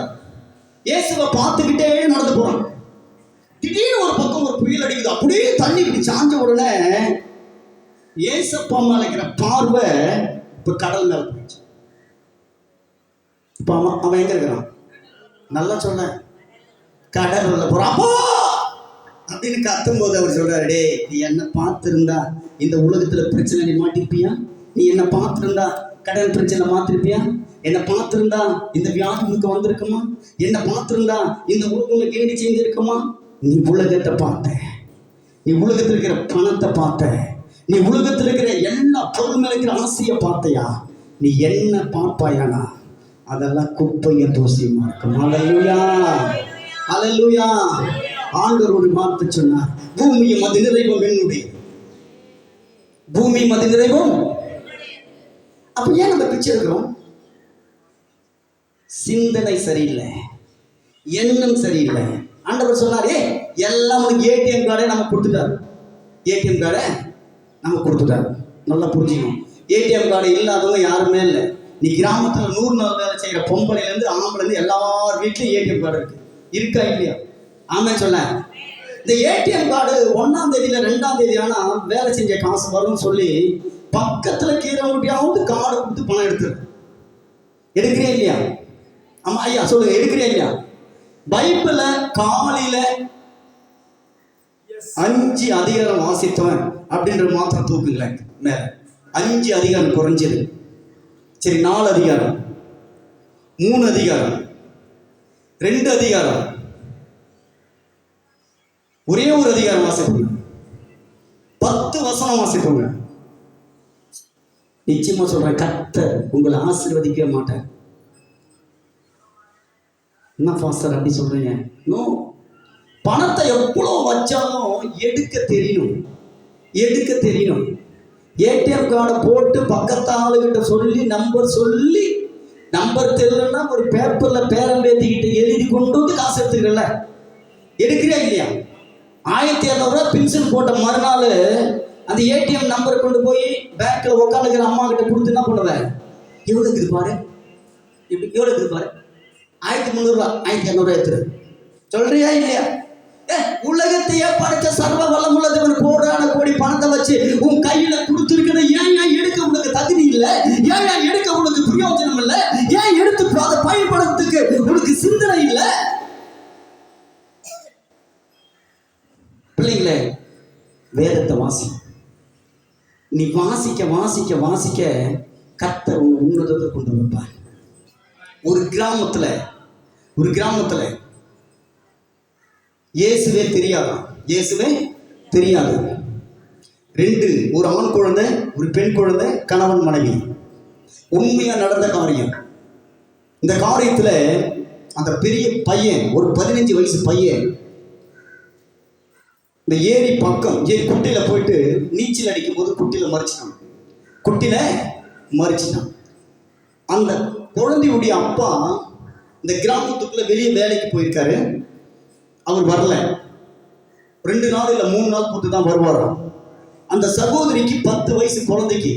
இயேசுவை பார்த்துக்கிட்டே நடந்து போறான். திடீர்னு ஒரு பக்கம் ஒரு புயல் அடிக்குது. அப்படியே தண்ணி இப்படி சாஞ்ச உடனே இயேசப்பா மேல இருக்கிற பார்வை இப்ப கடல் மேல போயிடுச்சு. இப்ப அவன் எங்க இருக்கிறான்? நல்லா சொன்ன, கடல் உள்ள போறான். அப்போ அப்படின்னு கத்தும் போது அவர் சொல்றாரு, டே நீ என்ன பார்த்திருந்தா இந்த உலகத்துல பிரச்சனை நீ மாட்டிருப்பியா? நீ என்ன பார்த்திருந்தா கடன் பிரச்சனை மாத்திருப்பியா? என்னை பார்த்திருந்தா இந்த வியாதி உனக்கு வந்திருக்குமா? என்னை பார்த்திருந்தா இந்த உலகம் உனக்கு கேடி செஞ்சிருக்குமா? நீ உலகத்தை பார்த்த, நீ உலகத்தில் இருக்கிற பணத்தை பார்த்த, நீ உலகத்தில் இருக்கிற எல்லா பொருள் மேல இருக்கிற ஆசையை பார்த்தையா? நீ என்ன பார்ப்பாயானா அதெல்லாம் குப்பைய தோசியமா இருக்கும். அல்லேலூயா, அல்லேலூயா. ஆண்டவர் ஒரு வார்த்தை சொன்னார், பூமியை மது நிறைவும் என்னுடைய, பூமி மது நிறைவும். அப்ப ஏன் நம்ம பிச்சை இருக்கிறோம்? சிந்தனை சரியில்லை, எண்ணம் சரியில்லை. ஆண்டவர் சொன்னாரே எல்லாம் உனக்கு ஏடிஎம் கார்டை நம்ம கொடுத்துட்டாரு. ஏடிஎம் கார்டை நம்ம கொடுத்துட்டாரு. நல்லா புரிஞ்சுக்கணும். ஏடிஎம் கார்டு இல்லாதவங்க யாருமே இல்லை. நீ கிராமத்தில் 100 நாள் வேலை செய்கிற பொம்பளைலேருந்து ஆம்பளைலேருந்து எல்லார் வீட்லையும் ஏடிஎம் கார்டு இருக்கு. இருக்கா இல்லையா? ஆமாம் சொல்ல. இந்த ஏடிஎம் கார்டு 1ஆம் தேதியில் 2ஆம் தேதி ஆனால் வேலை செஞ்ச காசு வரும்னு சொல்லி பக்கத்தில் கீழே கார்டு கொடுத்து பணம் எடுக்கிறேன் இல்லையா? ஆமா ஐயா சொல்லுங்க, எடுக்கிறேன் இல்லையா? பைபிள காலையில 5 அதிகாரம் வாசித்தவன் அப்படின்ற மாத்திரம் தூக்குங்களேன் மேல. 5 அதிகாரம் குறைஞ்சது. சரி, 4 அதிகாரம், 3 அதிகாரம், 2 அதிகாரம், ஒரே ஒரு அதிகாரம் வாசிப்போங்க. 10 வசனம் வாசிப்போங்க. நிச்சயமா சொல்றேன், கர்த்தர் உங்களை ஆசீர்வதிக்க மாட்டார். என்ன ஃபாஸ்டர் அப்படி சொல்றீங்க? நோ, பணத்தை எவ்வளோ வச்சாலும் எடுக்க தெரியணும், எடுக்க தெரியணும். ஏடிஎம் கார்டை போட்டு பக்கத்து ஆளுகிட்ட சொல்லி நம்பர் தெரியலன்னா ஒரு பேப்பர்ல பேரம் பேத்திக்கிட்டு எழுதி கொண்டு வந்து காசு எடுத்துக்கிறல, எடுக்கிறே இல்லையா? 1200 ரூபா பென்ஷன் போட்ட மறுநாள் அந்த ஏடிஎம் நம்பரை கொண்டு போய் பேங்க்ல உட்காந்துக்கிற அம்மா கிட்ட கொடுத்து என்ன பண்ணுவேன்? எவ்வளோ இருக்குது பாரு, எவ்வளோ இருக்குது பாரு, 1300 ரூபா, 1200 எடுத்துரு. சொல்றியா இல்லையா? உலகத்தையே படைச்ச சர்வ வல்லமுள்ள தேவன் கோடான கோடி பணத்தை வச்சு உன் கையில கொடுத்துருக்கிற ஏன் எடுக்க உனக்கு தகுதி இல்லை? ஏன் எடுக்க உனக்கு பிரயோஜனம் இல்லை? ஏன் எடுத்து அதை பயன்படுத்துறதுக்கு உனக்கு சிந்தனை இல்லை? பிள்ளைங்களே, வேதத்தை வாசி. நீ வாசிக்க வாசிக்க வாசிக்க கர்த்தர் உன்னதத்தை கொண்டு வைப்பார். ஒரு கிராமத்துல இயேசுவே தெரியாதான், இயேசுவே தெரியாது. 2, ஒரு ஆண் குழந்தை ஒரு பெண் குழந்தை, கணவன் மனைவி. உண்மையா நடந்த காரியம். இந்த காரியத்துல அந்த பெரிய பையன், ஒரு 15 வயசு பையன், இந்த ஏரி குட்டையில போயிட்டு நீச்சல் அடிக்கும் போது குட்டில மறிச்சிட்டான். அந்த குழந்தையுடைய அப்பா இந்த கிராமத்துக்குள்ள வெளியே வேலைக்கு போயிருக்காரு. அவர் வரல. 2 நாள் இல்லை 3 நாள் போட்டு தான் வருவாராம். அந்த சகோதரிக்கு 10 வயசு குழந்தைக்கு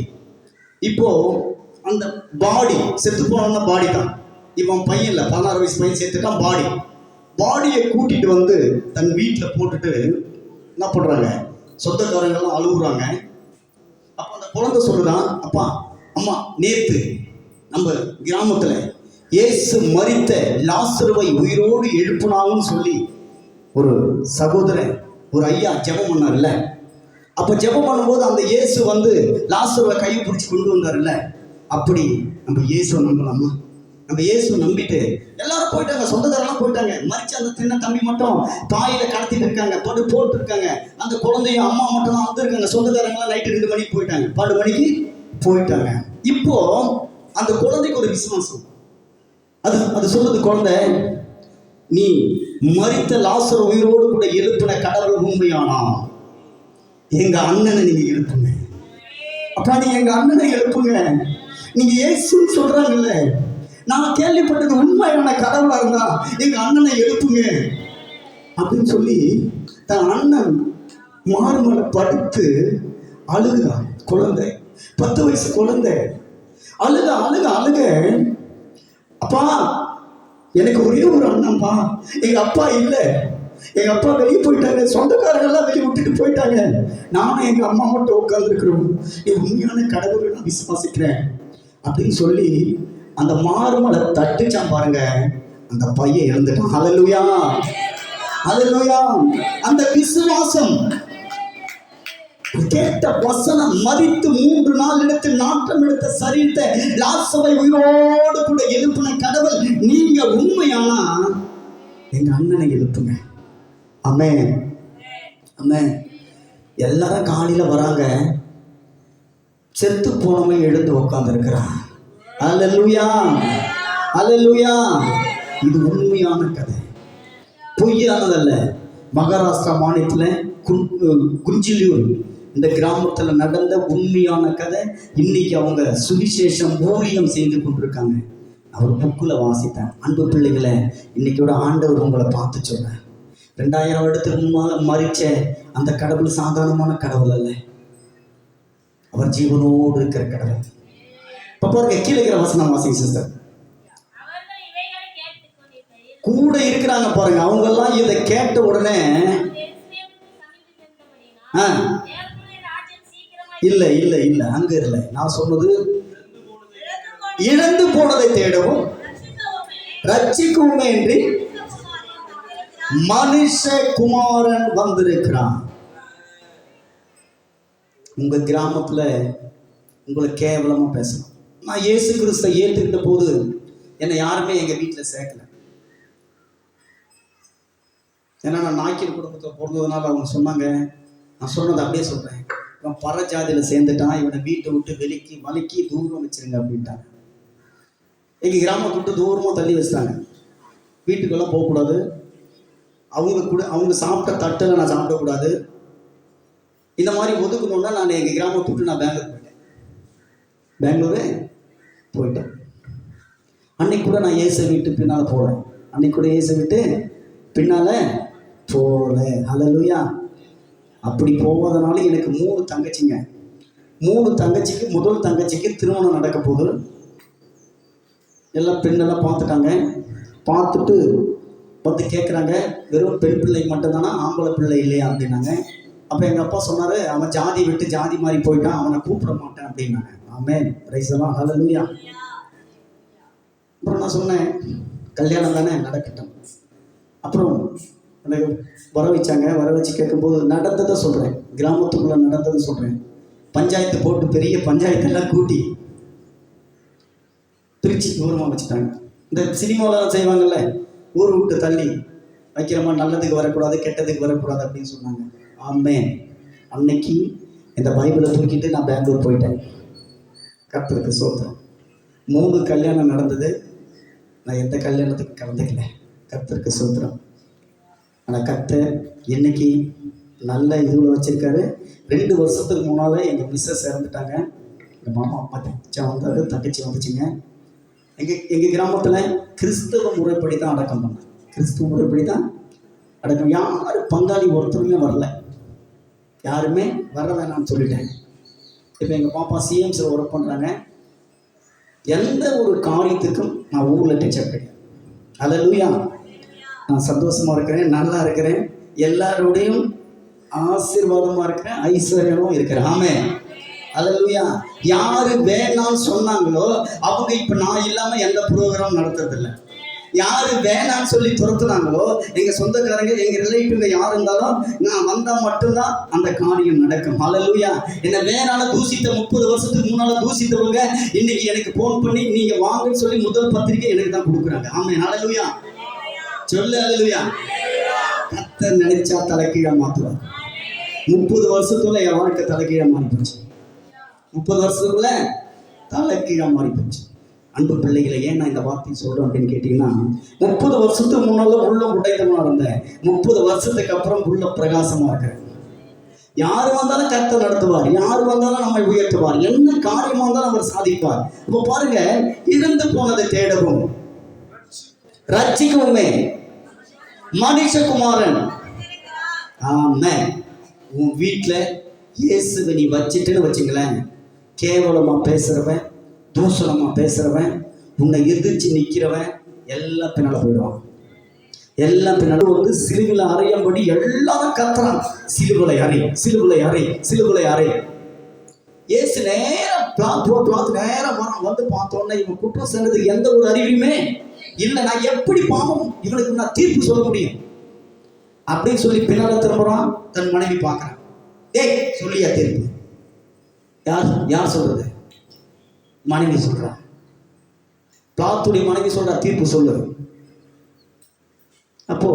இப்போ அந்த பாடி செத்து போன பாடி தான். இவன் பையன் இல்லை, 16 வயசு பையன் செத்துட்டான். பாடியை கூட்டிட்டு வந்து தன் வீட்டில் போட்டுட்டு என்ன பண்றாங்க, சொந்தக்காரங்கெல்லாம் அழுகுறாங்க. அப்போ அந்த குழந்தை சொல்லுதான், அப்பா அம்மா நேத்து நம்ம கிராமத்துல இயேசு மரித்த லாசருவை உயிரோடு எழுப்புனாங்கன்னு சொல்லி ஒரு சகோதரன், ஒரு ஐயா ஜெபம் பண்ணார்ல. அப்ப ஜெபம் பண்ணும்போது அந்த இயேசு வந்து லாசருவை கையை பிடிச்சி கொண்டு வந்தார்ல. அப்படி நம்ம இயேசுவை நம்பலாமா? நம்ம இயேசு நம்பிட்டு எல்லாரும் போயிட்டாங்க, சொந்தக்காரெல்லாம் போயிட்டாங்க. மறிச்சு அந்த சின்ன தம்பி மட்டும் தாயில கடத்திட்டு இருக்காங்க, போட்டு இருக்காங்க. அந்த குழந்தையும் அம்மா மட்டும் தான் வந்துருக்காங்க. சொந்தக்காரங்களாம் நைட்டு 2 மணிக்கு போயிட்டாங்க, 12 மணிக்கு போயிட்டாங்க. இப்போ அந்த குழந்தைக்கு ஒரு விசுவாசம். அது சொல்லுது, குழந்தை நீ மரித்த லாசர் உயிரோடு கூட எழுப்பின கடவுள் உண்மையானா எங்க அண்ணனை நீங்க எழுப்புங்க. அப்பா நீங்க எங்க அண்ணனை எழுப்புங்க. நீங்க இயேசுன்னு சொல்றாங்கல்ல, நான் கேள்விப்பட்டது உண்மையான கடவுளா இருந்தா எங்க அண்ணனை எழுப்புங்க அப்படின்னு சொல்லி தன் அண்ணன் மார்மல படுத்து அழுகா. குழந்தை 10 வயசு குழந்தை அழுக. அப்பா எனக்கு ஒரே ஒரு அண்ணன்ப்பா, எங்க அப்பா இல்லை, எங்க அப்பா வெளியே போயிட்டாங்க, சொந்தக்காரங்கெல்லாம் வெளியே விட்டுட்டு போயிட்டாங்க, நானும் எங்க அம்மா மட்டும் உட்கார்ந்துருக்கிறோம். நீ உண்மையான கடவுளை நான் விசுவாசிக்கிறேன் அப்படின்னு சொல்லி அந்த மார்மலை தட்டுச்சான் பாருங்க. அந்த பையன் இறந்துட்டான். ஹல்லேலூயா, ஹல்லேலூயா. அந்த விசுவாசம், கேட்ட வசனம், மரித்து 3 நாள் எடுத்து நாட்டம் எடுத்த சரீரத்தை லாசரை உயிரோடு கூட எழுப்பின கடவுள் நீங்க உண்மையானா எங்க அண்ணனை எழுப்புங்க. ஆமென், ஆமென். எல்லாரும் காலையில வராங்க, செத்து போனவன் எழுந்து உட்கார்ந்து இருக்கிறான். அல்லேலூயா, அல்லேலூயா. இது உண்மையான கதை, பொய்யானதல்ல. மகாராஷ்டிரா மாநிலத்தில் குஞ்சிலியூர் இந்த கிராமத்தில் நடந்த உண்மையான கதை. இன்னைக்கு அவங்க சுவிசேஷம் ஊழியம் செய்து கொண்டிருக்காங்க. அவர் புக்கில் வாசித்தேன். அன்பு பிள்ளைகளை, இன்னைக்கோட ஆண்டவர் உங்களை பார்த்து சொல்றேன். 2000 வருடத்துக்கு முன்னால் மரிச்ச அந்த கடவுள் சாதாரணமான கடவுள் அல்ல, அவர் ஜீவனோடு இருக்கிற கடவுள். பாப்பா கீழே இருக்கிற வசனம் வாசிங்க சிஸ்டர். கூட இருக்கிறாங்க பாருங்க, அவங்க எல்லாம் இதை கேட்ட உடனே இல்ல இல்ல இல்ல அங்க இல்லை. நான் சொன்னது இழந்து போனதை தேடவும் ரட்சிக்கவும் என்று மனுஷகுமாரன் வந்திருக்கிறான். உங்க கிராமத்துல உங்களை கேவலமா பேசணும். நான் இயேசு கிறிஸ்தை ஏற்றுக்கிட்ட போது என்னை யாருமே எங்க வீட்டுல சேர்க்கல. ஏன்னா நான் நாய்க்கர் குடும்பத்தில் பிறந்ததுனால அவங்க சொன்னாங்க, நான் சொன்னதை அப்படியே சொல்றேன், இவன் பற ஜாதியில சேர்ந்துட்டான், இவனை வீட்டை விட்டு வலிக்கி தூரம் வச்சிருங்க அப்படின்ட்டாங்க. எங்க கிராமத்தை விட்டு தூரமா தள்ளி வச்சுட்டாங்க. வீட்டுக்கெல்லாம் போகக்கூடாது, அவங்க சாப்பிட்ட தட்டில் நான் சாப்பிடக்கூடாது. இந்த மாதிரி ஒதுக்கணும்னா நான் எங்கள் கிராமத்தை விட்டு நான் பெங்களூரு போயிட்டேன். அன்னைக்கு கூட நான் ஏசை விட்டு பின்னால் போகிறேன். அன்னைக்கு கூட ஏசை விட்டு பின்னால் போகல. ஹல்லேலூயா. அப்படி போவதனால எனக்கு 3 தங்கச்சிங்க. 3 தங்கச்சிக்கு முதல் தங்கச்சிக்கு திருமணம் நடக்க போகுது. எல்லாம் பெண்ணெல்லாம் பார்த்துட்டாங்க. பார்த்துட்டு வந்து கேட்குறாங்க, வெறும் பெண் பிள்ளை மட்டும்தானா, ஆம்பளை பிள்ளை இல்லையா அப்படின்னாங்க. அப்போ எங்கள் அப்பா சொன்னார், அவன் ஜாதி விட்டு ஜாதி மாதிரி போயிட்டான், அவனை கூப்பிட மாட்டேன் அப்படின்னாங்க. ஆமென், பிரைஸ் எல்லாம், ஹல்லேலூயா. அப்புறம் நான் சொன்னேன், கல்யாணம் தானே நடக்கட்டும். அப்புறம் வர வச்சாங்க. வர வச்சு கேட்கும்போது நடந்ததை சொல்கிறேன், கிராமத்துக்குள்ளே நடந்ததை சொல்கிறேன். பஞ்சாயத்து போட்டு பெரிய பஞ்சாயத்தெல்லாம் கூட்டி பிரித்து தூரமாக வச்சுட்டாங்க. இந்த சினிமாவில் செய்வாங்கல்ல, ஊர் விட்டு தள்ளி வைக்கிறமா, நல்லதுக்கு வரக்கூடாது கெட்டதுக்கு வரக்கூடாது அப்படின்னு சொன்னாங்க. ஆமென். அன்னைக்கு இந்த பைபிளை தூக்கிட்டு நான் பெங்களூர் போயிட்டேன். கர்த்தருக்கு சோத்திரம். 3 கல்யாணம் நடந்தது. நான் எந்த கல்யாணத்துக்கு கலந்துக்கல. கர்த்தருக்கு சோத்திரம். ஆனால் கர்த்தர் இன்னைக்கு நல்ல இதுவில் வச்சிருக்காரு. 2 வருஷத்துக்கு முன்னால் எங்கள் மிஸ்ஸஸ் இறந்துட்டாங்க. எங்கள் மாமா அப்பா தங்கச்சி வந்தார், தங்கச்சி வந்துச்சுங்க. எங்கள் கிராமத்தில் கிறிஸ்தவ முறைப்படி தான் அடக்கம் பண்ணேன். கிறிஸ்துவ முறைப்படி தான் அடக்கம். யாரும் பங்காளி ஒருத்தருமே வரல, யாருமே வர வேணாம்னு சொல்லிட்டேன். இப்போ எங்கள் பாப்பா சிஎம்ஸில் ஒர்க் பண்ணுறாங்க. எந்த ஒரு காரியத்துக்கும் நான் ஊரில் டீச்சர் கிடையாது. அல்லேலூயா. நான் சந்தோஷமாக இருக்கிறேன், நல்லா இருக்கிறேன், எல்லாரோடையும் ஆசீர்வாதமாக இருக்கிறேன், ஐஸ்வர்யமும் இருக்கிறேன். ஆமென். அல்லேலூயா. யாரு வேணாம்னு சொன்னாங்களோ அவங்க இப்போ நான் இல்லாமல் எந்த ப்ரோக்ராம் நடத்துறதில்லை. யாரு வேணான்னு சொல்லி துரத்துனாங்களோ எங்கள் சொந்தக்காரங்க, எங்கள் ரிலேட்டிவ்ங்க யார் இருந்தாலும் நான் வந்தால் மட்டும்தான் அந்த காரியம் நடக்கும். அல்லேலூயா. என்னை வேணால தூசித்த 30 வருஷத்துக்கு முன்னால் தூசித்தவங்க இன்னைக்கு எனக்கு ஃபோன் பண்ணி நீங்கள் வாங்கன்னு சொல்லி முதல் பத்திரிக்கை எனக்கு தான் கொடுக்குறாங்க. ஆமென். அல்லேலூயா. சொல்லு அல்லேலூயா. கர்த்தர் நினைச்சா தலைக்கீழா மாற்றுவார். 30 வருஷத்துல என் வாழ்க்கை தலைக்கீழா மாறி போச்சு. 30 வருஷத்துக்குள்ள தலைக்கீழா மாறி போச்சு. அன்பு பிள்ளைகளை, ஏன் நான் இந்த வார்த்தையை சொல்கிறேன் அப்படின்னு கேட்டிங்கன்னா, 30 வருஷத்துக்கு முன்னால உள்ள உடைத்தவனாக இருந்தேன். 30 வருஷத்துக்கு அப்புறம் உள்ள பிரகாசமாக இருக்கிறேன். யார் வந்தாலும் கர்த்தர் நடத்துவார், யார் வந்தாலும் நம்மை உயர்த்துவார், என்ன காரியமாக இருந்தாலும் அவர் சாதிப்பார். இப்போ பாருங்க, இருந்து போனதை தேடவும் ரட்சிக்கவுமே மனுஷகுமாரன். ஆமென். உன் வீட்டில் இயேசுவை நீ வச்சுட்டுன்னு வச்சுங்களேன், கேவலமாக பேசுகிறவன், தூசணமாக பேசுகிறவன், உன்னை எதிர்த்து நிற்கிறவன் எல்லாம் பின்னால் போயிடுவான். எல்லாம் பின்னால் வந்து சிலுவையில் அறையும்படி எல்லாரும் கத்துறான், சிலுவலை அறை, சிலுவலை அறை, சிலுவலை அறை. இயேசு நேரம் பிளாத் நேரம் வரான். வந்து பார்த்தோன்னே இவன் குற்றம் செய்யறதுக்கு எந்த ஒரு அறிவுமே இல்லை. நான் எப்படி பாவம் இவனுக்கு நான் தீர்ப்பு சொல்ல முடியும் அப்படின்னு சொல்லி பின்னால திரும்புறான். தன் மனைவி பார்க்குறான். ஏய் சொல்லியா தீர்ப்பு? யார் சொல்றது? மனைவி சொல்றா. பிளாத்துடைய மனைவி சொல்றா, தீர்ப்பு சொல்லு. அப்போ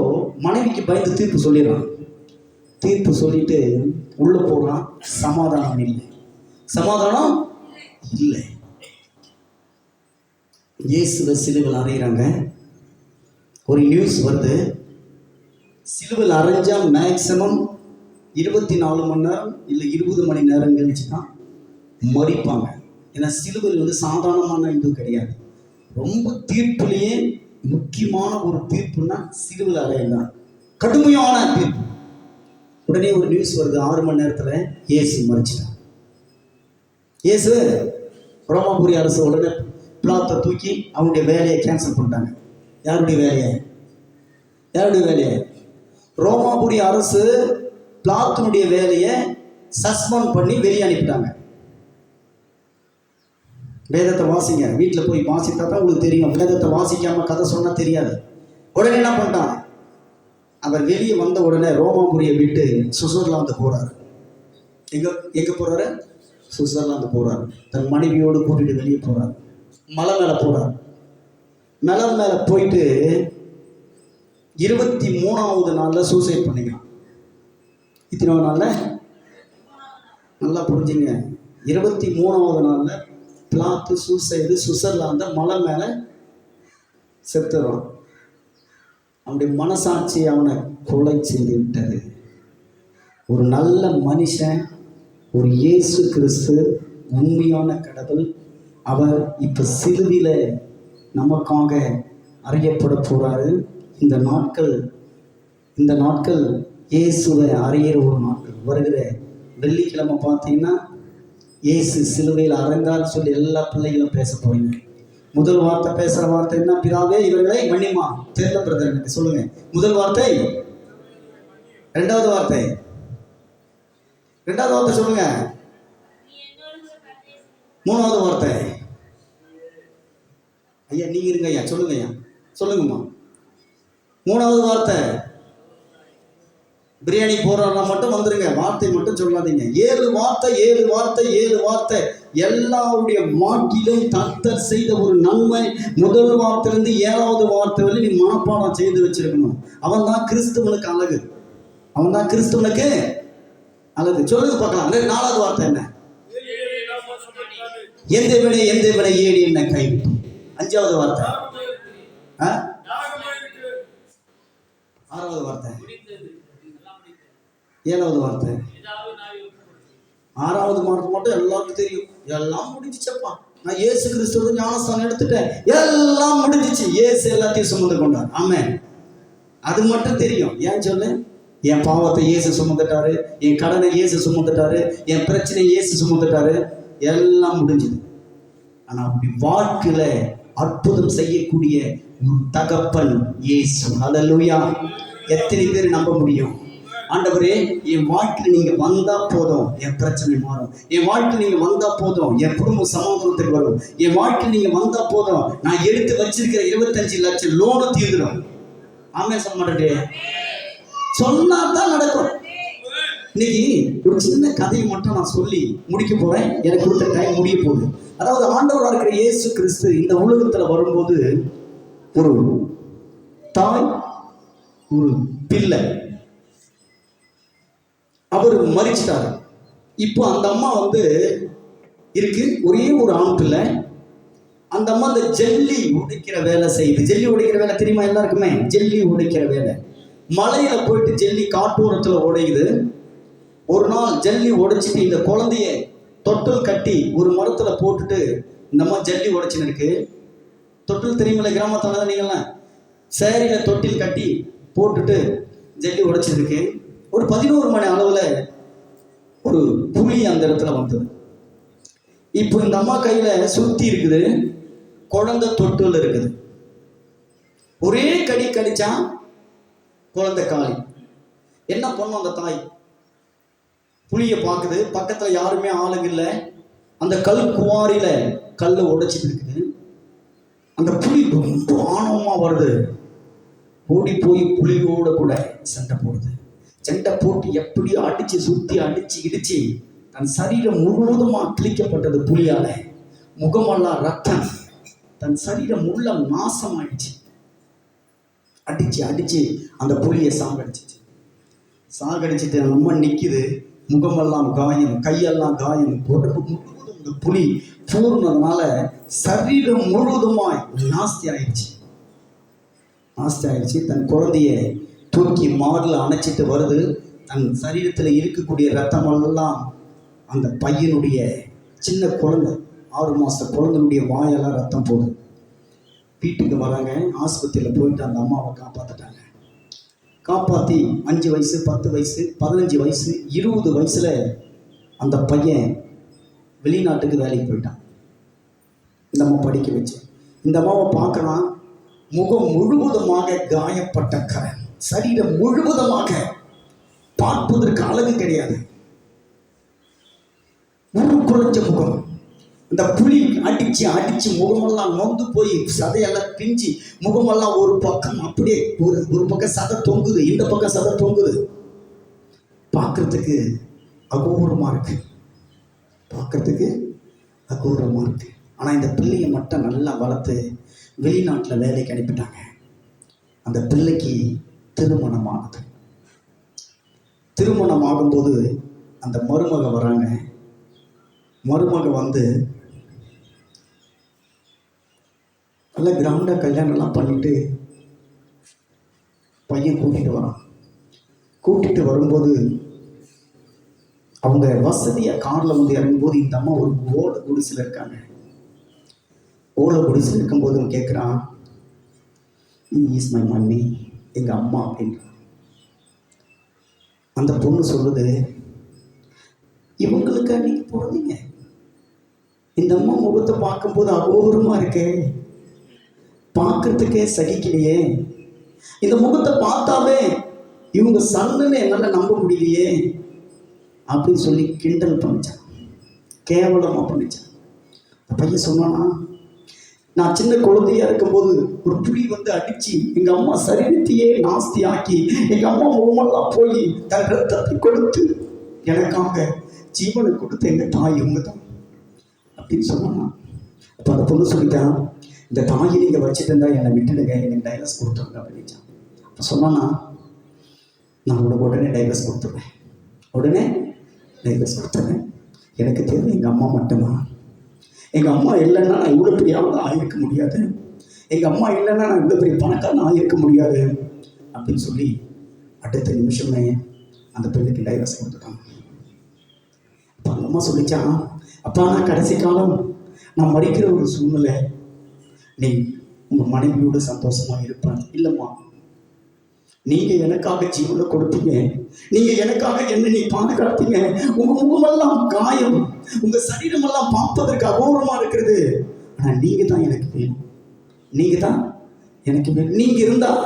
மனைவிக்கு பயந்து தீர்ப்பு சொல்லிடுறான். தீர்ப்பு சொல்லிட்டு உள்ள போறான். சமாதானம் இல்லை, சமாதானம் இல்லை. இயேசுவை சிலுவையில் அறையிறாங்க. ஒரு நியூஸ் வருது, சிலுவையில் அரைஞ்சா மேக்சிமம் 24 மணி நேரம் இல்லை 20 மணி நேரம் கழிச்சு தான் மறிப்பாங்க. ஏன்னா சிலுவையில் வந்து சாதாரணமான இது கிடையாது. ரொம்ப தீர்ப்புலேயே முக்கியமான ஒரு தீர்ப்புன்னா சிலுவையில் அறையலாம், கடுமையான தீர்ப்பு. உடனே ஒரு நியூஸ் வருது, 6 மணி நேரத்தில் இயேசு மறிச்சிட்டான். இயேசு ரோமாபுரி அரசு உடனே பிளாத்தை தூக்கி அவங்களுடைய வேலையை கேன்சல் பண்ணிட்டாங்க. யாருடைய வேலையை? யாருடைய வேலையை? ரோமாபுரி அரசு பிளாத்தினுடைய வேலையை சஸ்பெண்ட் பண்ணி வெளியே அனுப்பிட்டாங்க. வேதத்தை வாசிங்க, வீட்டில் போய் வாசித்தா தான் உங்களுக்கு தெரியும். வேதத்தை வாசிக்காமல் கதை சொன்னால் தெரியாது. உடனே என்ன பண்ணிட்டான்? அவர் வெளியே வந்த உடனே ரோமாபுரியை விட்டு சுவிட்சர்லாந்து போகிறார். எங்கே போகிறாரு? சுவிட்சர்லாந்து போகிறார். தன் மனைவியோடு கூட்டிகிட்டு வெளியே போகிறார். மலை மேலே போகிறார். மலை மேலே போயிட்டு 23ஆவது நாளில் சூசைட் பண்ணிக்கலாம். இத்தனாவது நாளில் நல்லா புரிஞ்சுங்க. 23ஆவது நாளில் பிளாத்து சூசைடு சுவிட்சர்லாந்த மலை மேலே செத்துறான். அவனுடைய மனசாட்சி அவனை கொலை செய்து விட்டது. ஒரு நல்ல மனுஷன், ஒரு இயேசு கிறிஸ்து உண்மையான கடவுள், அவர் இப்போ சிலுவையில் நமக்காக அறியப்பட போகிறாரு. இந்த நாட்கள் இயேசுவை அறியிற ஒரு நாட்கள். வருகிற வெள்ளிக்கிழமை பார்த்தீங்கன்னா இயேசு சிலுவையில் அறைந்தான்னு சொல்லி எல்லா பிள்ளைகளும் பேச போறீங்க. முதல் வார்த்தை பேசுகிற வார்த்தை என்ன? பிதாவே இவர்களை மன்னிமா. தெரியல பிரதர், எனக்கு சொல்லுங்க. முதல் வார்த்தை, ரெண்டாவது வார்த்தை சொல்லுங்க. மூணாவது வார்த்தை ஐயா நீங்க இருங்க ஐயா, சொல்லுங்க ஐயா, சொல்லுங்கம்மா. மூணாவது வார்த்தை, பிரியாணி போடுறா மட்டும் வந்துருங்க, வார்த்தை மட்டும் சொல்லாதீங்க. 7 வார்த்தை எல்லாருடைய மாட்டிலும் கர்த்தர் செய்த ஒரு நன்மை. முதல் வார்த்தையிலிருந்து 7வது வார்த்தை வரை நீ மனப்பாடம் செய்து வச்சிருக்கணும். அவன் தான் கிறிஸ்துவனுக்கு அழகு, அவன் தான் கிறிஸ்துவனுக்கு அழகு. சொல்லுங்க பார்க்கலாம். 4வது வார்த்தை என்ன? எந்த விட ஏடி என்ன கைவிட்டு. 5வது வார்த்தை, 6வது வார்த்தை, 7வது வார்த்தை, 6வது வார்த்தை மட்டும் எல்லாருக்கும் தெரியும். எல்லாம் முடிஞ்சிச்சப்பா, நான் இயேசு கிறிஸ்துவ ஞானஸ்தானம் எடுத்துட்டேன், எல்லாம் முடிஞ்சிச்சு, இயேசு எல்லாத்தையும் சுமந்து கொண்டார். ஆமென். அது மட்டும் தெரியும். ஏன் சொல்லு? என் பாவத்தை இயேசு சுமந்துட்டாரு, என் கடனை இயேசு சுமந்துட்டாரு, என் பிரச்சனை இயேசு சுமந்துட்டாரு, எல்லாம் முடிஞ்சது. ஆனா அப்படி வாழ்க்கையில அற்புதம் செய்யக்கூடிய ஒரு தகப்பன் இயேசு. ஹல்லேலூயா. எத்தனை பேர் நம்ப முடியும்? ஆண்டவரே, என் வாழ்க்கையில் நீங்க வந்தா போதும் என் பிரச்சனை மாறும், என் வாழ்க்கையில் நீங்க வந்தா போதும் என் குடும்ப சமாதானத்துக்கு வரும், என் வாழ்க்கையில் நீங்க வந்தா போதும் நான் எடுத்து வச்சிருக்கிற 25 லட்சம் லோனு தீர்ந்துடும். ஆமென் சொல்ல மாட்டேன். சொன்னா தான் நடக்கும். இன்னைக்கு ஒரு சின்ன கதையை மட்டும் நான் சொல்லி முடிக்க போறேன். எனக்கு கொடுத்த டைம் முடிய போகுது. அதாவது ஆண்டவராக இருக்கிற இயேசு கிறிஸ்து இந்த உலகத்துல வரும்போது ஒரு தாய், ஒரு பிள்ளை, அவர் மரிச்சிட்டாரு. இப்போ அந்த அம்மா இருக்கு, ஒரே ஒரு ஆண் பிள்ளை. அந்த அம்மா அந்த ஜல்லி உடைக்கிற வேலை செய்யுது. ஜல்லி உடைக்கிற வேலை தெரியுமா எல்லாருக்குமே? ஜல்லி உடைக்கிற வேலை. மலையில போயிட்டு ஜல்லி காட்டூரத்துல உடையுது. ஒரு நாள் ஜல்லி உடைச்சிட்டு இந்த குழந்தைய தொட்டில் கட்டி ஒரு மரத்துல போட்டுட்டு இந்த அம்மா ஜல்லி உடைச்சுன்னு இருக்கு. தொட்டில் தெரியுமில்ல, கிராமத்துல தான் நீங்களாம் சேரியில தொட்டில் கட்டி போட்டுட்டு ஜல்லி உடைச்சிருக்கு. ஒரு 11 மணி அளவுல ஒரு புலி அந்த இடத்துல வந்தது. இப்போ இந்த அம்மா கையில சுத்தி இருக்குது, குழந்தை தொட்டில் இருக்குது. ஒரே கடி கடிச்சா குழந்தை காலி. என்ன பண்ணும் அந்த தாய்? புளிய பாக்குது, பக்கத்துல யாருமே ஆளுங்க இல்லை. அந்த கல் குவாரியில கல்லை உடைச்சிட்டு இருக்குது. அந்த புலி ரொம்ப ஆணவமா வருது. ஓடி போய் புலியோட கூட சண்டை போடுது. சண்டை போட்டு எப்படியோ அடிச்சு சுத்தி அடிச்சு இடிச்சு தன் சரீரம் முழுவதுமா கிழிக்கப்பட்டது புலியால. முகமெல்லாம் ரத்தம், தன் சரீரம் உள்ள நாசமாயிடுச்சு. அடிச்சு அடிச்சு அந்த புலியை சாகடிச்சிச்சு. சாகடிச்சுட்டு நம்ம நிக்குது, முகமெல்லாம் காயம், கையெல்லாம் காயம், உடம்பு முழுவதும் இந்த புலி பூர்ணதுனால சரீரம் முழுவதுமாய் நாஸ்தி ஆயிடுச்சு. தன் குழந்தைய தூக்கி மார்ல அணைச்சிட்டு வருது. தன் சரீரத்தில் இருக்கக்கூடிய ரத்தமெல்லாம் அந்த பையனுடைய சின்ன குழந்தை, 6 மாச குழந்தைனுடைய வாயெல்லாம் ரத்தம் போகுது. வீட்டுக்கு வராங்க. ஆஸ்பத்திரியில் போயிட்டு அந்த அம்மாவை காப்பாற்றிட்டாங்க. காப்பாற்றி 5 வயசு, 10 வயசு, 15 வயசு, 20 வயசுல அந்த பையன் வெளிநாட்டுக்கு வேலைக்கு போயிட்டான். இந்த அம்மா படிக்க வச்சு. இந்த அம்மாவை பார்க்கலாம், முகம் முழுவதுமாக காயப்பட்ட கரை, சரீரம் முழுவதுமாக பார்ப்பதற்கு அழகு கிடையாது, குறைஞ்ச முகம். இந்த புலி அடிச்சு அடிச்சு முகமெல்லாம் நொந்து போய் சதையெல்லாம் பிஞ்சு முகமெல்லாம் ஒரு பக்கம் அப்படியே ஒரு பக்கம் சதை தொங்குது, இந்த பக்கம் சதை தொங்குது. பார்க்கறதுக்கு அகோரமா இருக்கு, ஆனா இந்த பிள்ளையை மட்டும் நல்லா வளர்த்து வெளிநாட்டில் வேலைக்கு அனுப்பிட்டாங்க. அந்த பிள்ளைக்கு திருமணம் ஆகுது. திருமணம் ஆகும்போது அந்த மருமக வராங்க. மருமக நல்ல கிராண்டா கல்யாணம்லாம் பண்ணிட்டு பையன் கூட்டிட்டு வரான். கூட்டிட்டு வரும்போது அவங்க வசதியா கார்ல இறங்கும்போது இந்த அம்மா ஒரு ஓலை குடிசையில் இருக்காங்க. ஓலை குடிசையில் இருக்கும்போது கேட்குறான், இஸ் மை மம்மி, எங்க அம்மா அப்படின்றான். அந்த பொண்ணு சொல்லுது, இவங்களுக்கு அன்னைக்கு பிறந்தீங்க, இந்த அம்மா முகத்தை பார்க்கும்போது அகோரமா இருக்கே, பார்க்கறதுக்கே சகிக்கலையே, இந்த முகத்தை பார்த்தாவே இவங்க சன்னுன்னு என்னால நம்ப முடியலையே அப்படின்னு சொல்லி கிண்டல் பண்ணிச்சான், கேவலமா பண்ணிச்சான். பையன் சொன்னானா, நான் சின்ன குழந்தையா இருக்கும்போது ஒரு புலி அடிச்சு எங்க அம்மா சரீரத்தையே நாஸ்தி ஆக்கி எங்க அம்மா முகமெல்லாம் போய் தன் ரத்தத்தை கொடுத்து எனக்காக ஜீவனை கொடுத்த எங்க தாய் இவங்க தான் அப்படின்னு சொன்னானா. அப்போ அந்த பொண்ணு சொல்லிட்டான், இந்த தாயை நீங்க வச்சுட்டு இருந்தா என்னை விட்டுடுங்க, எனக்கு டைவர்ஸ் கொடுத்துருங்க அப்படின்னுச்சான். அப்போ சொன்னானா, நான் உடனே டைவர்ஸ் கொடுத்துருவேன், எனக்கு தேவை எங்க அம்மா மட்டும்தான். எங்கள் அம்மா இல்லைன்னா நான் இவ்வளோ பெரிய ஆளாக ஆகிருக்க முடியாது, எங்கள் அம்மா இல்லைன்னா நான் இவ்வளோ பெரிய பணக்காரன் ஆகிருக்க முடியாது அப்படின்னு சொல்லி அடுத்த நிமிஷமே அந்த பெண்ணுக்கு டைவர்ஸ் கொடுத்துட்டாங்க. அப்போ அந்த அம்மா சொல்லிச்சான், அப்பா நான் கடைசி காலம் நான் மறிக்கிற ஒரு சூழ்நிலை, நீ உங்கள் மனைவியோடு சந்தோஷமாக இருப்பான். இல்லைம்மா, நீங்கள் எனக்காக ஜீவனை கொடுத்தீங்க, நீங்கள் எனக்காக என்ன நீ பாதுகாத்தீங்க. உங்கள் முகமெல்லாம் காயம், உங்கள் சரீரமெல்லாம் பார்ப்பதற்கு அகோரமாக இருக்கிறது. ஆனால் நீங்கள் தான் எனக்கு வேணும், நீங்கள் தான் எனக்கு வேணும். நீங்கள் இருந்தால்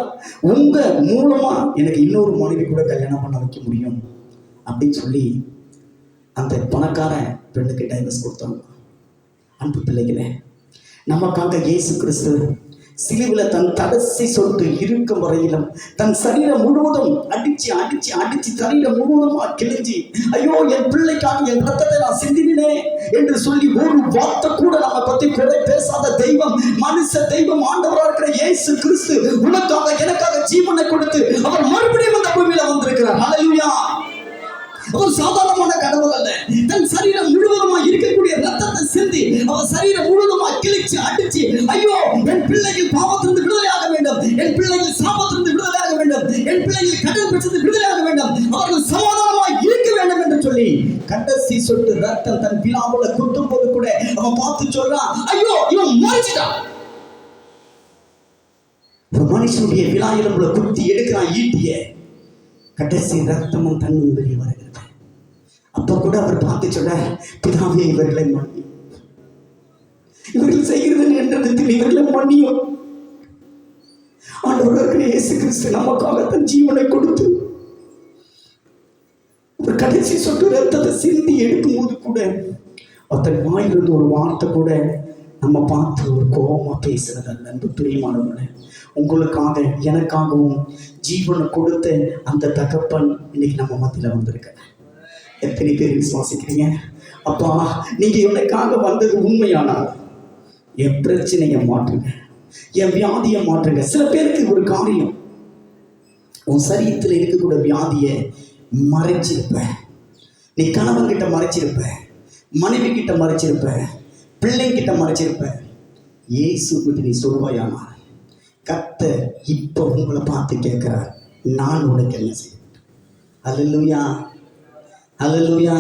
உங்கள் மூலமாக எனக்கு இன்னொரு மனைவி கூட கல்யாணம் பண்ண வைக்க முடியும் அப்படின்னு சொல்லி அந்த பணக்கார பெண்ணுக்கு டைவர்ஸ் கொடுத்தாங்க. அன்பு பிள்ளைகளே, நமக்காக இயேசு கிறிஸ்து சிலுவையில் தன் கடைசி சொட்டு இருக்கும் வரையிலும் தன் சரீரம் முழுவதும் அடிச்சு சரீரம் முழுவதுமா கிழிஞ்சி, ஐயோ என் பிள்ளைக்காக என் ரத்தத்தை நான் சிந்தினேன் என்று சொல்லி ஒரு வார்த்தை கூட நம்ம பத்தி குறை பேசாத தெய்வம், மனுஷ தெய்வம், ஆண்டவராக இருக்கிற இயேசு கிறிஸ்து உனக்காக எனக்காக ஜீவனை கொடுத்து அவர் மறுபடியும் அந்த பூமியில வந்திருக்கிறார். ஹல்லேலூயா! அவர் சாதாரணமான கடவுள் அல்ல. தன் சரீரம் முழுவதுமா இருக்கக்கூடிய ரத்தத்தை சிந்தி அவர் சரீரம் முழுவதுமா கிழிச்சு அடிச்சு, ஐயோ என் பிள்ளைகள் பாவத்திலிருந்து விடுதலையாக வேண்டும், என் பிள்ளைகள் சாபத்திலிருந்து விடுதலையாக வேண்டும், என் பிள்ளைகள் கடல் பிரச்சனை விடுதலையாக வேண்டும், அவர்கள் சமாதானமாக இருக்க வேண்டும் என்று சொல்லி கடைசி சொட்டு ரத்தம் தன் விழாவுல குத்தும் போது கூட அவன் பார்த்து சொல்றான், ஐயோ இவன் மறிச்சிட்டான். ஒரு மனுஷனுடைய விழா எலும்புல குத்தி எடுக்கிறான் ஈட்டிய, கடைசி ரத்தமும் தண்ணியும் வெளியே வருகிறது. அப்ப கூட அவர் பார்த்து சொல்ற, பிதாவே இவர்களை மன்னி, இவர்கள் செய்கிறது என்றதுக்கு இவர்களை மன்னியும். ஆண்டவராக இயேசு கிறிஸ்து நமக்காக தன் ஜீவனை கொடுத்து ஒரு கடைசி சொட்டு ரத்தத்தை சிந்தி எடுக்கும் போது கூட அத்தன் வாயிலிருந்து ஒரு வார்த்தை கூட நம்ம பார்த்து ஒரு கோபமா பேசுறதல்ல. அன்பு பிரியமானவர்களே, உங்களுக்காக எனக்காகவும் ஜீவனை கொடுத்த அந்த தகப்பன் இன்னைக்கு நம்ம மத்தியில வந்திருக்க. எத்தனை பேர் விசுவாசிக்கிறீங்க? அப்பா, நீங்க எனக்காக வந்தது உண்மையானால் என் பிரச்சனையை மாற்றுங்க, என் வியாதியை மாற்றுங்க. சில பேருக்கு ஒரு காரியம், உன் சரீரத்தில் இருக்கக்கூடிய வியாதியை மறைச்சிருப்ப, நீ கணவன் கிட்ட மறைச்சிருப்ப, மனைவி கிட்ட மறைச்சிருப்ப, பிள்ளைங்கிட்ட மறைச்சிருப்ப. இயேசுக்கு நீ சொல்வாயானா, கர்த்தர் இப்ப உங்களை பார்த்து கேட்கிறார், நான் உனக்கு என்ன செய்ய? அல்லேலூயா, அல்லேலூயா.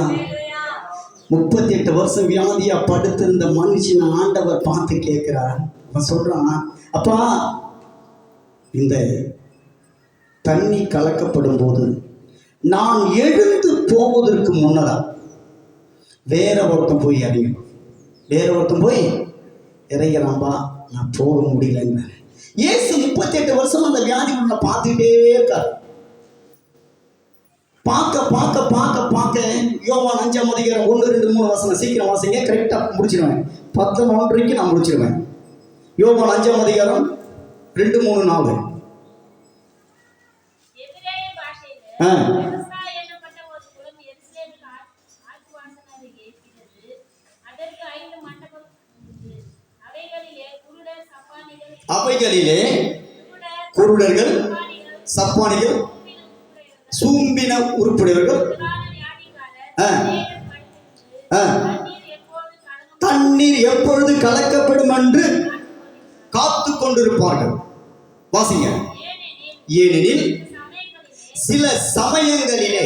38 வருஷம் வியாதியா படுத்திருந்த மனுஷனை ஆண்டவர் பார்த்து கேட்கிறார். அவன் சொல்றான், அப்பா இந்த தண்ணி கலக்கப்படும் போது நான் எழுந்து போவதற்கு முன்னதா வேற ஒருத்தன் போய் இறங்கணும், வேற ஒருத்தன் போய் இறங்கிறான்பா, நான் போக முடியலங்க. இயேசு 38 வருஷம் அந்த வியாதி உள்ள பார்த்துக்கிட்டே இருக்கார். பார்க்க யோவான் 5ஆம் அதிகாரம் 1, 2, 3 வசனம் சீக்கிரம் வாசிங்க, கரெக்டா முடிச்சிருவேன். 11:30 நான் முடிச்சிருவேன். யோவான் 5ஆம் அதிகாரம் 2, 3, 4. அவைகளிலே குருடர்கள், சப்பானிகள், சூம்பின உருப்புடையவர்கள், தண்ணீர் எப்பொழுது கலக்கப்படும் என்று காத்து கொண்டிருப்பார்கள். வாசிங்க. ஏனெனில் சில சமயங்களிலே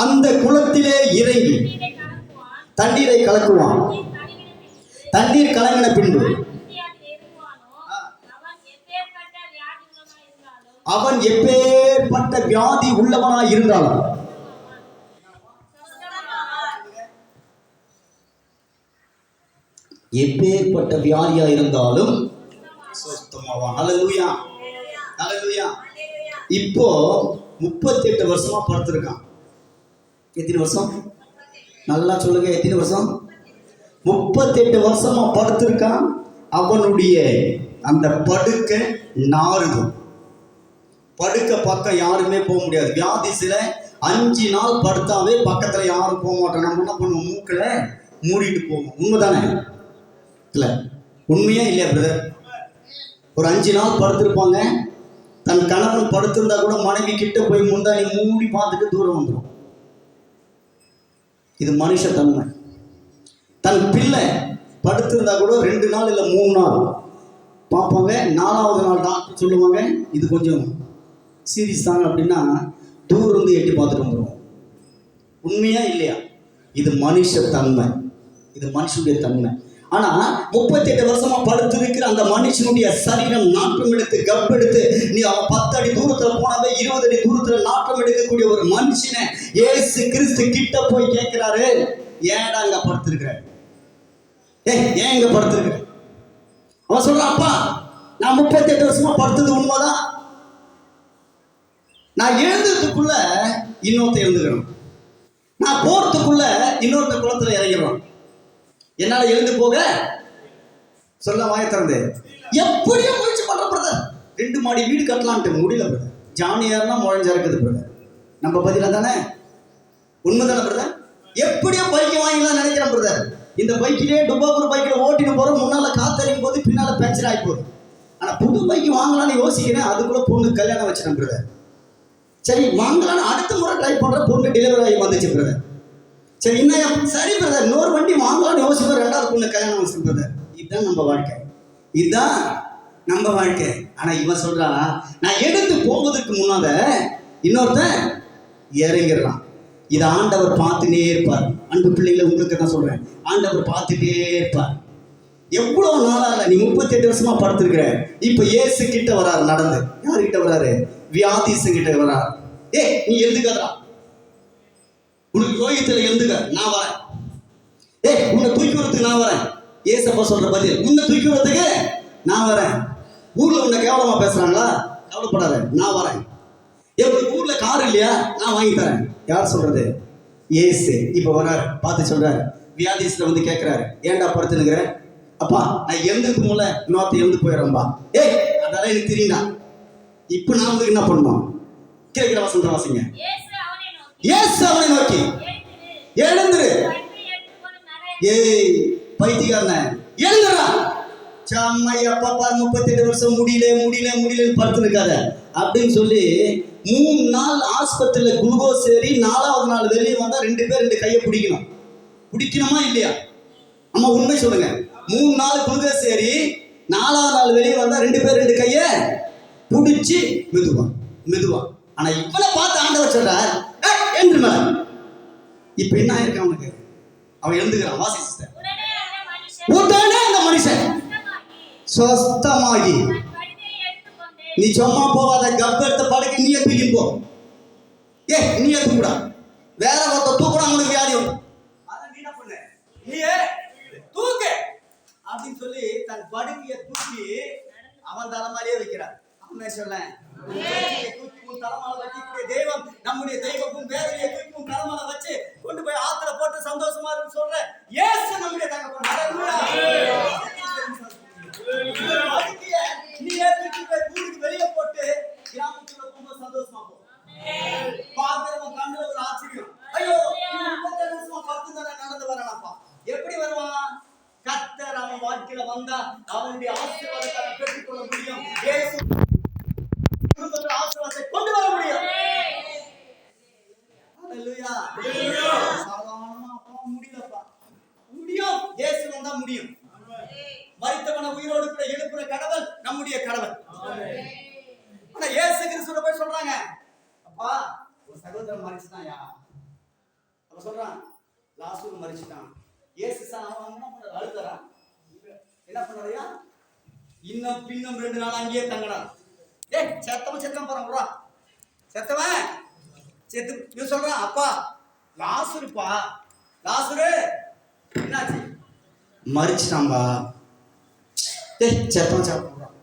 அந்த குளத்திலே இறங்கி தண்ணீரை கலக்குவான். தண்ணீர் கலங்கின பின்பு அவன் எப்பேற்பட்ட வியாதி உள்ளவனாய் இருந்தாலும் எப்பேற்பட்ட வியாதியா இருந்தாலும் சுத்தமாவான். ஹல்லேலூயா, ஹல்லேலூயா. இப்போ 38 வருஷமா படுத்திருக்கான். எத்தனை வருஷம்? நல்லா சொல்லுங்க, எத்தனை வருஷம்? 38 வருஷமா படுத்திருக்கான். அவனுடைய அந்த படுக்கை நாறுது. படுக்க பக்கம் யாருமே போக முடியாது. வியாதி சில 5 நாள் படுத்தாவே பக்கத்துல யாரும் போக மாட்டோம். நம்ம என்ன பண்ணுவோம்? மூக்கில் மூடிட்டு போவோம். உண்மைதானே? இல்லை, உண்மையா இல்லையா பிரதர்? ஒரு 5 நாள் படுத்திருப்பாங்க. தன் கணவன் படுத்திருந்தா கூட மனைவி கிட்ட போய் முந்தானி மூடி பார்த்துட்டு தூரம் வந்துடும். இது மனுஷ தன்மை. தன் பிள்ளை படுத்திருந்தா கூட 2 நாள் இல்லை 3 நாள் பார்ப்பாங்க. 4ஆவது நாள் டாக்டர் சொல்லுவாங்க, இது கொஞ்சம் சீரியஸ் தாங்க அப்படின்னா தூரம் வந்து எட்டி பார்த்துட்டு வந்துடுவோம். உண்மையா இல்லையா? இது மனுஷ தன்மை. இது மனுஷனுடைய தன்மை. ஆனா 38 வருஷமா படுத்திருக்கிற அந்த மனுஷனுடைய சரீரம் நாற்றம் எடுத்து கப் எடுத்து, நீ அவன் 10 அடி தூரத்துல போனாவே 20 அடி தூரத்துல நாற்றம் எடுக்கக்கூடிய ஒரு மனுஷனை இயேசு கிறிஸ்து கிட்ட போய் கேட்கிறாரு, ஏன்டா அங்க படுத்திருக்கிற? ஏன் இங்க படுத்திருக்கிற? அவன் சொல்றான், அப்பா நான் 38 வருஷமா படுத்தது உண்மைதான். நான் எழுந்ததுக்குள்ள இன்னொருத்த எழுந்துக்கணும், நான் போறதுக்குள்ள இன்னொருத்த குளத்துல இறங்கிடுவான், என்னால எழுந்து போக சொல்ல வாய திறந்து எப்படியும் முயற்சி பண்ற பிரதர். 2 மாடி வீடு கட்டலான்ட்டு முடியல பிரதர். ஜானியார்னா முழஞ்சா இருக்குது பிரதர். நம்ம பதில தானே, உண்மைதானே பிரதர்? எப்படியோ பைக் வாங்கலாம் நினைக்கிறேன் பிரதர். இந்த பைக்கிலே டுபாக்கூர் பைக்கில் ஓட்டிட்டு போறோம், முன்னால காத்தறியும் போது பின்னால பஞ்சர் ஆகி போகுது. ஆனா புது பைக் வாங்கலாம்னு யோசிக்கிறேன், அதுக்குள்ள பொண்ணு கல்யாணம் வச்சிட்டேன் பிரதர். சரி வாங்கலான்னு அடுத்த முறை ட்ரை பண்ற, பொண்ணு டெலிவரி ஆகி வந்துச்சு பிரதர். சரி இன்னும் சரி பிரதர் இன்னொரு வண்டி வாங்கலாம்னு யோசிப்போம், 2வது பொண்ணு கல்யாணம் வச்சு பிரதர். இதுதான் நம்ம வாழ்க்கை, இதுதான் நம்ம வாழ்க்கை. ஆனா இவன் சொல்றான், நான் எடுத்து போவதற்கு முன்னால இன்னொருத்தன் இறங்கிடலாம். இதை ஆண்டவர் பார்த்துட்டே இருப்பார். அன்பு பிள்ளைங்களை உங்களுக்கு தான் சொல்றேன், ஆண்டவர் பார்த்துட்டே இருப்பார். எவ்வளவு நாளால நீ 38 வருஷமா படுத்திருக்கிற, இப்ப இயேசு கிட்ட வராரு நடந்து. யாரு கிட்ட வராரு? வியாதிசன் கிட்ட வராரு. நீ எழுதுக்காதா, உனக்கு யோகத்துல எழுதுக்க, நான் வரேன். உன்னை தூக்கி வரத்துக்கு நான் வரேன். ஏசப்பா சொல்ற பதில், உன்னை தூக்கி வரத்துக்கு நான் வரேன். ஊர்ல உன்னை கேவலமா பேசுறாங்களா, கவலைப்படாத, நான் வரேன். ஊர்ல கார் இல்லையா, நான் வாங்கி தரேன். யார் சொல்றது? ஏசு. இப்ப வராரு, பார்த்து சொல்றாரு. வியாதிஸ்ல வந்து கேட்கிறாரு, ஏன்டா படுத்துனுங்கிற? அப்பா நான் எழுந்துக்கு மூல இன்னொருத்த எழுந்து போயிடுறேன்பா. அதெல்லாம் எனக்கு தெரியும்டா. இப்ப நான் வந்து என்ன பண்ணணும்? கேட்கிற வசந்த வாசிங்க. இயேசு அவனை நோக்கி, எழுந்துரு. பைத்தியக்காரன எழுந்துடா. சம்மையப்பா பாரு, 38 வருஷம் முடியல படுத்து இருக்காத அப்படின்னு சொல்லி 3 நாள் ஆஸ்பத்திரியில குளுக்கோஸ் ஏறி 4வது நாள் வெளியே வந்தா 2 பேர் 2 கையை பிடிக்கணும். பிடிக்கணுமா இல்லையா? அம்மா உண்மை சொல்லுங்க. 3 நாள் குளுக்கோஸ் ஏறி 4வது நாள் வெளியே வந்தா 2 பேர் 2 கையை பிடிச்சி மெதுவா. ஆனா இவனை பார்த்து ஆண்டவர் சொல்றார், என்று மேல. இப்ப என்ன ஆயிருக்கு அவனுக்கு? அவன் எழுந்துக்கிறான். வாசி சிஸ்டர். உடனே அந்த மனுஷன் சொஸ்தமாகி, நீ சும்மா போகாத, கப்பெடுத்த படுக்க நீ தூக்கி போ. நீ தூக்குடா, வேற ஒருத்த தூக்குடா, அவனுக்கு வியாதி வரும். அதான் நீ என்ன பண்ண, நீயே தூக்கு அப்படின்னு சொல்லி தன் படுக்கையை தூக்கி அவன் தலைமாரியே வைக்கிறான். அவன் சொல்ல, தூக்கி உன் தலைமால வைக்கக்கூடிய தெய்வம் நம்முடைய தெய்வம். வேதனையை தூக்கி உன் தலைமால வச்சு கொண்டு போய் ஆத்துல போட்டு சந்தோஷமா இருக்கு சொல்ற இயேசு நம்முடைய தகப்பன். நீ தூக்கி போய் ஊருக்கு வெளியே போட்டு கிராமத்துல ரொம்ப சந்தோஷமா போ. பாக்குறவன் கண்ணுல ஒரு ஆச்சரியம், ஐயோ 37 வருஷமா 10 தானே நடந்து வரானப்பா. எப்படி வருவான்? கர்த்தர் அவன் வாழ்க்கையில வந்தா அவனுடைய ஆசீர்வாதத்தை பெற்றுக்கொள்ள முடியும். இயேசு ஆசீர்வாதத்தை கொண்டு வர முடியும். ஹல்லேலூயா. சாதாரணமா அப்பா முடியலப்பா, முடியும். இயேசு வந்தா முடியும். மரித்தவனை உயிரோடு கூட எழுப்புற கடவுள் நம்முடைய கடவுள். ஆனா இயேசு கிறிஸ்துவை போய் சொல்றாங்க, அப்பா ஒரு சகோதரன் மரிச்சிட்டான்யா. அப்ப சொல்றான், லாசரு மரிச்சிட்டான். இயேசு அவன் என்ன பண்றாரு? அழுதறா. என்ன பண்றாருயா? இன்னும் 2 நாள் அங்கேயே தங்கடா. செத்தவன் போறான். செத்தவன் செத்து நீ சொல்றான், அப்பா லாசருப்பா, லாசரு என்னாச்சு? மரிச்சிட்டான்பா. செத்தவன் சாப்பிடுறான்.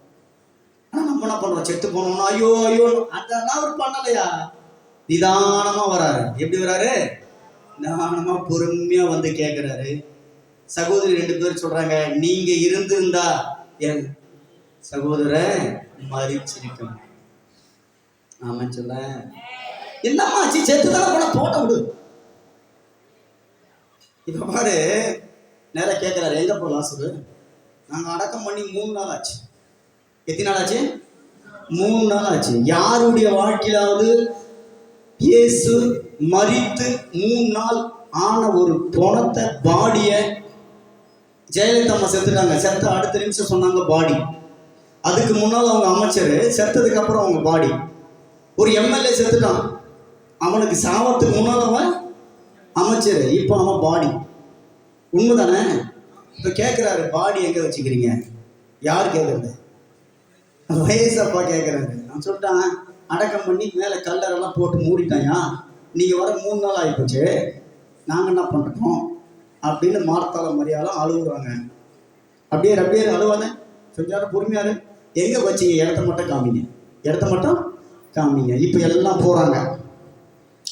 ஆனா நம்ம என்ன பண்றோம்? செத்து போனோம்னா ஐயோ அதெல்லாம் அவர் பண்ணலையா. நிதானமா வராரு. எப்படி வராரு? நிதானமா பொறுமையா வந்து கேட்கிறாரு. சகோதரி 2 பேர் சொல்றாங்க, நீங்க இருந்திருந்தா என் சகோதரன் மரிச்சிருக்கும். ஆமான்னு சொல்ல, என்னம்மா ஆச்சு? செத்துதானே போன, தோட்டம் விடு. இப்ப பாரு, நேரா கேட்கிறாரு, எங்க போ லாசரு? நாங்க அடக்கம் பண்ணி 3 நாள் ஆச்சு. எத்தனை நாள் ஆச்சு? 3 நாள் ஆச்சு. யாருடைய வாழ்க்கையிலாவது இயேசு மரித்து 3 நாள் ஆன ஒரு பணத்தை பாடிய ஜெயலலிதா அம்மா செத்துட்டாங்க. செத்த அடுத்த நிமிஷம் சொன்னாங்க பாடி. அதுக்கு முன்னால் அவங்க அமைச்சர், செத்ததுக்கு அப்புறம் அவங்க பாடி. ஒரு எம்எல்ஏ செத்துட்டான், அவனுக்கு சாவத்துக்கு முன்னால் அவன் அமைச்சர், இப்போ அவன் பாடி. உண்மைதானே? இப்போ கேட்குறாரு, பாடி எங்கே வச்சுக்கிறீங்க? யார் கேட்குறது? வயசப்பா கேட்குறாரு. நான் சொல்லிட்டேன், அடக்கம் பண்ணி மேலே கல்லறைலாம் போட்டு மூடிட்டாயா, நீங்கள் வர 3 நாள் ஆகிப்போச்சு, நாங்கள் என்ன பண்ணுறோம் அப்படின்னு மார்த்தால மரியாதை அழுகுறாங்க. அப்படியே அப்படியே அழுவானே கொஞ்சம் பொறுமையாரு. எங்கே வச்சிங்க? இடத்த மட்டும் காமிங்க, இடத்த மட்டும் காமிங்க. இப்போ எல்லாம் போகிறாங்க,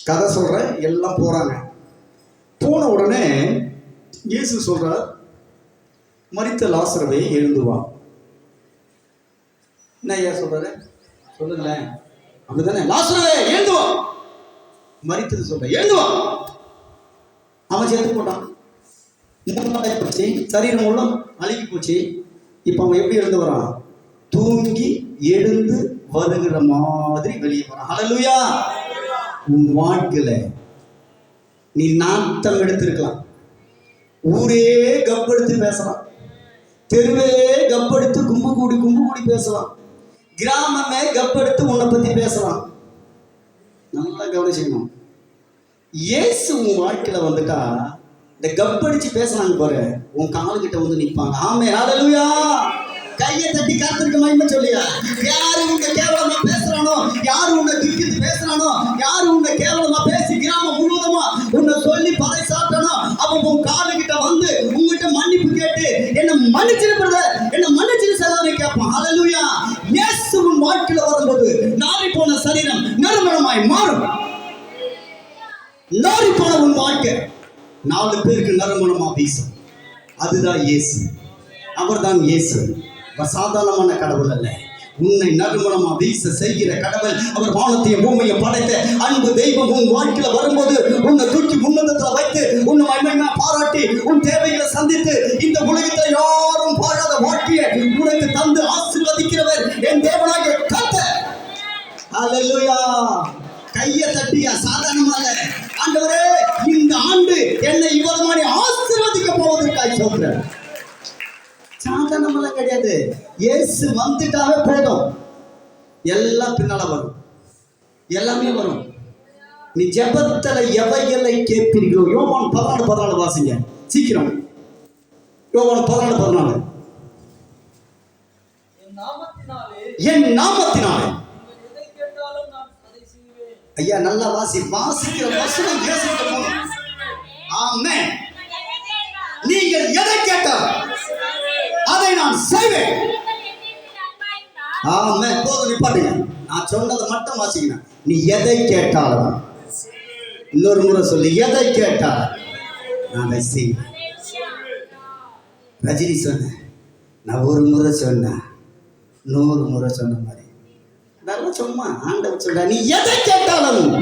கதை சொல்கிற எல்லாம் போகிறாங்க. போன உடனே இயேசு சொல்கிறார், மரித்த லாசருவை எழுந்து வா. என்ன ஐயா சொல்றாரு? சொல்லுங்களேன். அப்படிதானே? லாசருவே எழுந்து வா. மரித்தது சொல்ற, எழுந்து வா. அவன் செத்து போட்டான். 3 நாள் போச்சு, சரீரம் உள்ள அழுகி போச்சு. இப்போ அவன் எப்படி எழுந்து வரான்? தூங்கி எழுந்து வருகிற மாதிரி வெளியே வரான். ஹல்லேலூயா. உன் வாழ்க்கையில நீ நாட்டம் எடுத்திருக்கலாம், ஊரே கப்பெடுத்து பேசலாம், தெருவே கப்பெடுத்து கும்பு கூடி பேசலாம், கிராமமே கப்பெடுத்து உன்னை பத்தி பேசலாம். நல்லா கவனிச்சுக்கணும். இயேசு உன் வாழ்க்கையில வந்துட்டா இந்த கப்படிச்சு பேசலாங்க பாரு, உன் காலுகிட்ட வந்து நிற்பாங்க. ஆமே, ஹல்லேலூயா. கையை தட்டி காத்திருக்க மகிமை சொல்லியா. யாரு உன்னை கேவலமா பேசுறானோ, யாரு உன்னை கிழித்து பேசுறானோ, யாரு உன்னை கேவலமா பேசி கிராமம் முழுவதுமா உன்னை சொல்லி பறை சாட்டானோ, அவன் உன் காலுகிட்ட வந்து உங்ககிட்ட மன்னிப்பு கேட்டு என்ன மன்னிச்சிரு பிரதர், என்ன மன்னிச்சிரு சகோதரனை கேட்பான். ஹல்லேலூயா. இயேசு உன் வாழ்க்கையில வரும்போது நாரி போன சரீரம் நறுமணமாய் மாறும். நாரி போன உன் வாழ்க்கை 4 பேருக்கு நறுமணமா வீசும். அதுதான் இயேசு. அவர்தான் இயேசு. சாதாரணமான கடவுள் அல்ல, உன்னை நறுமணமா வீச செய்கிற கடவுள். அவர் வானத்தையும் பூமியை படைத்த அன்பு தெய்வம் உன் வாழ்க்கையில வரும்போது உன்னை தூக்கி உன்னதத்துல வைத்து உன்னை மகிமையா பாராட்டி உன் தேவைகளை சந்தித்து இந்த உலகத்துல யாரும் பாழாத வாழ்க்கையை உனக்கு தந்து ஆசீர்வதிக்கிறவர் என் தேவனாகிய கர்த்தர். ஹல்லேலூயா. கையை தட்டியா சாதாரணமாக, ஆண்டவரே இந்த ஆண்டு என்னை இவ்வளவு மாதிரி ஆசீர்வதிக்க போவதற்காக சொல்றேன். சாதாரணமெல்லாம் கிடையாது. இயேசு வந்துட்டாவே போதும், எல்லாம் பின்னால வரும், எல்லாமே வரும். நீ ஜெபத்துல எவைகளை கேட்பீர்களோ, யோவான் 14:14 வாசிங்க சீக்கிரம். யோவான் 14:14. என் நாமத்தினாலே ஐயா நல்லா வாசிக்கிற வசனம் இயேசுவுக்கு போகும். ஆமென். நீங்கள் எதை கேட்டால் அதை நான் செய்வேன். ஆமென். போதும், நிப்பாட்டுங்க. நான் சொன்னதை மட்டும் வாசிக்கணும். நீ எதை கேட்டாலும், இன்னொரு முறை சொல்லி, எதை கேட்டாலும் நான் அதை செய்வேன். ரஜினி சொன்ன, நான் ஒரு முறை சொன்னேன், 100 முறை சொன்ன மாதிரி அதெல்லாம் சும்மா. ஆண்டவர் சொல்ற, நீ எதை கேட்டாலும்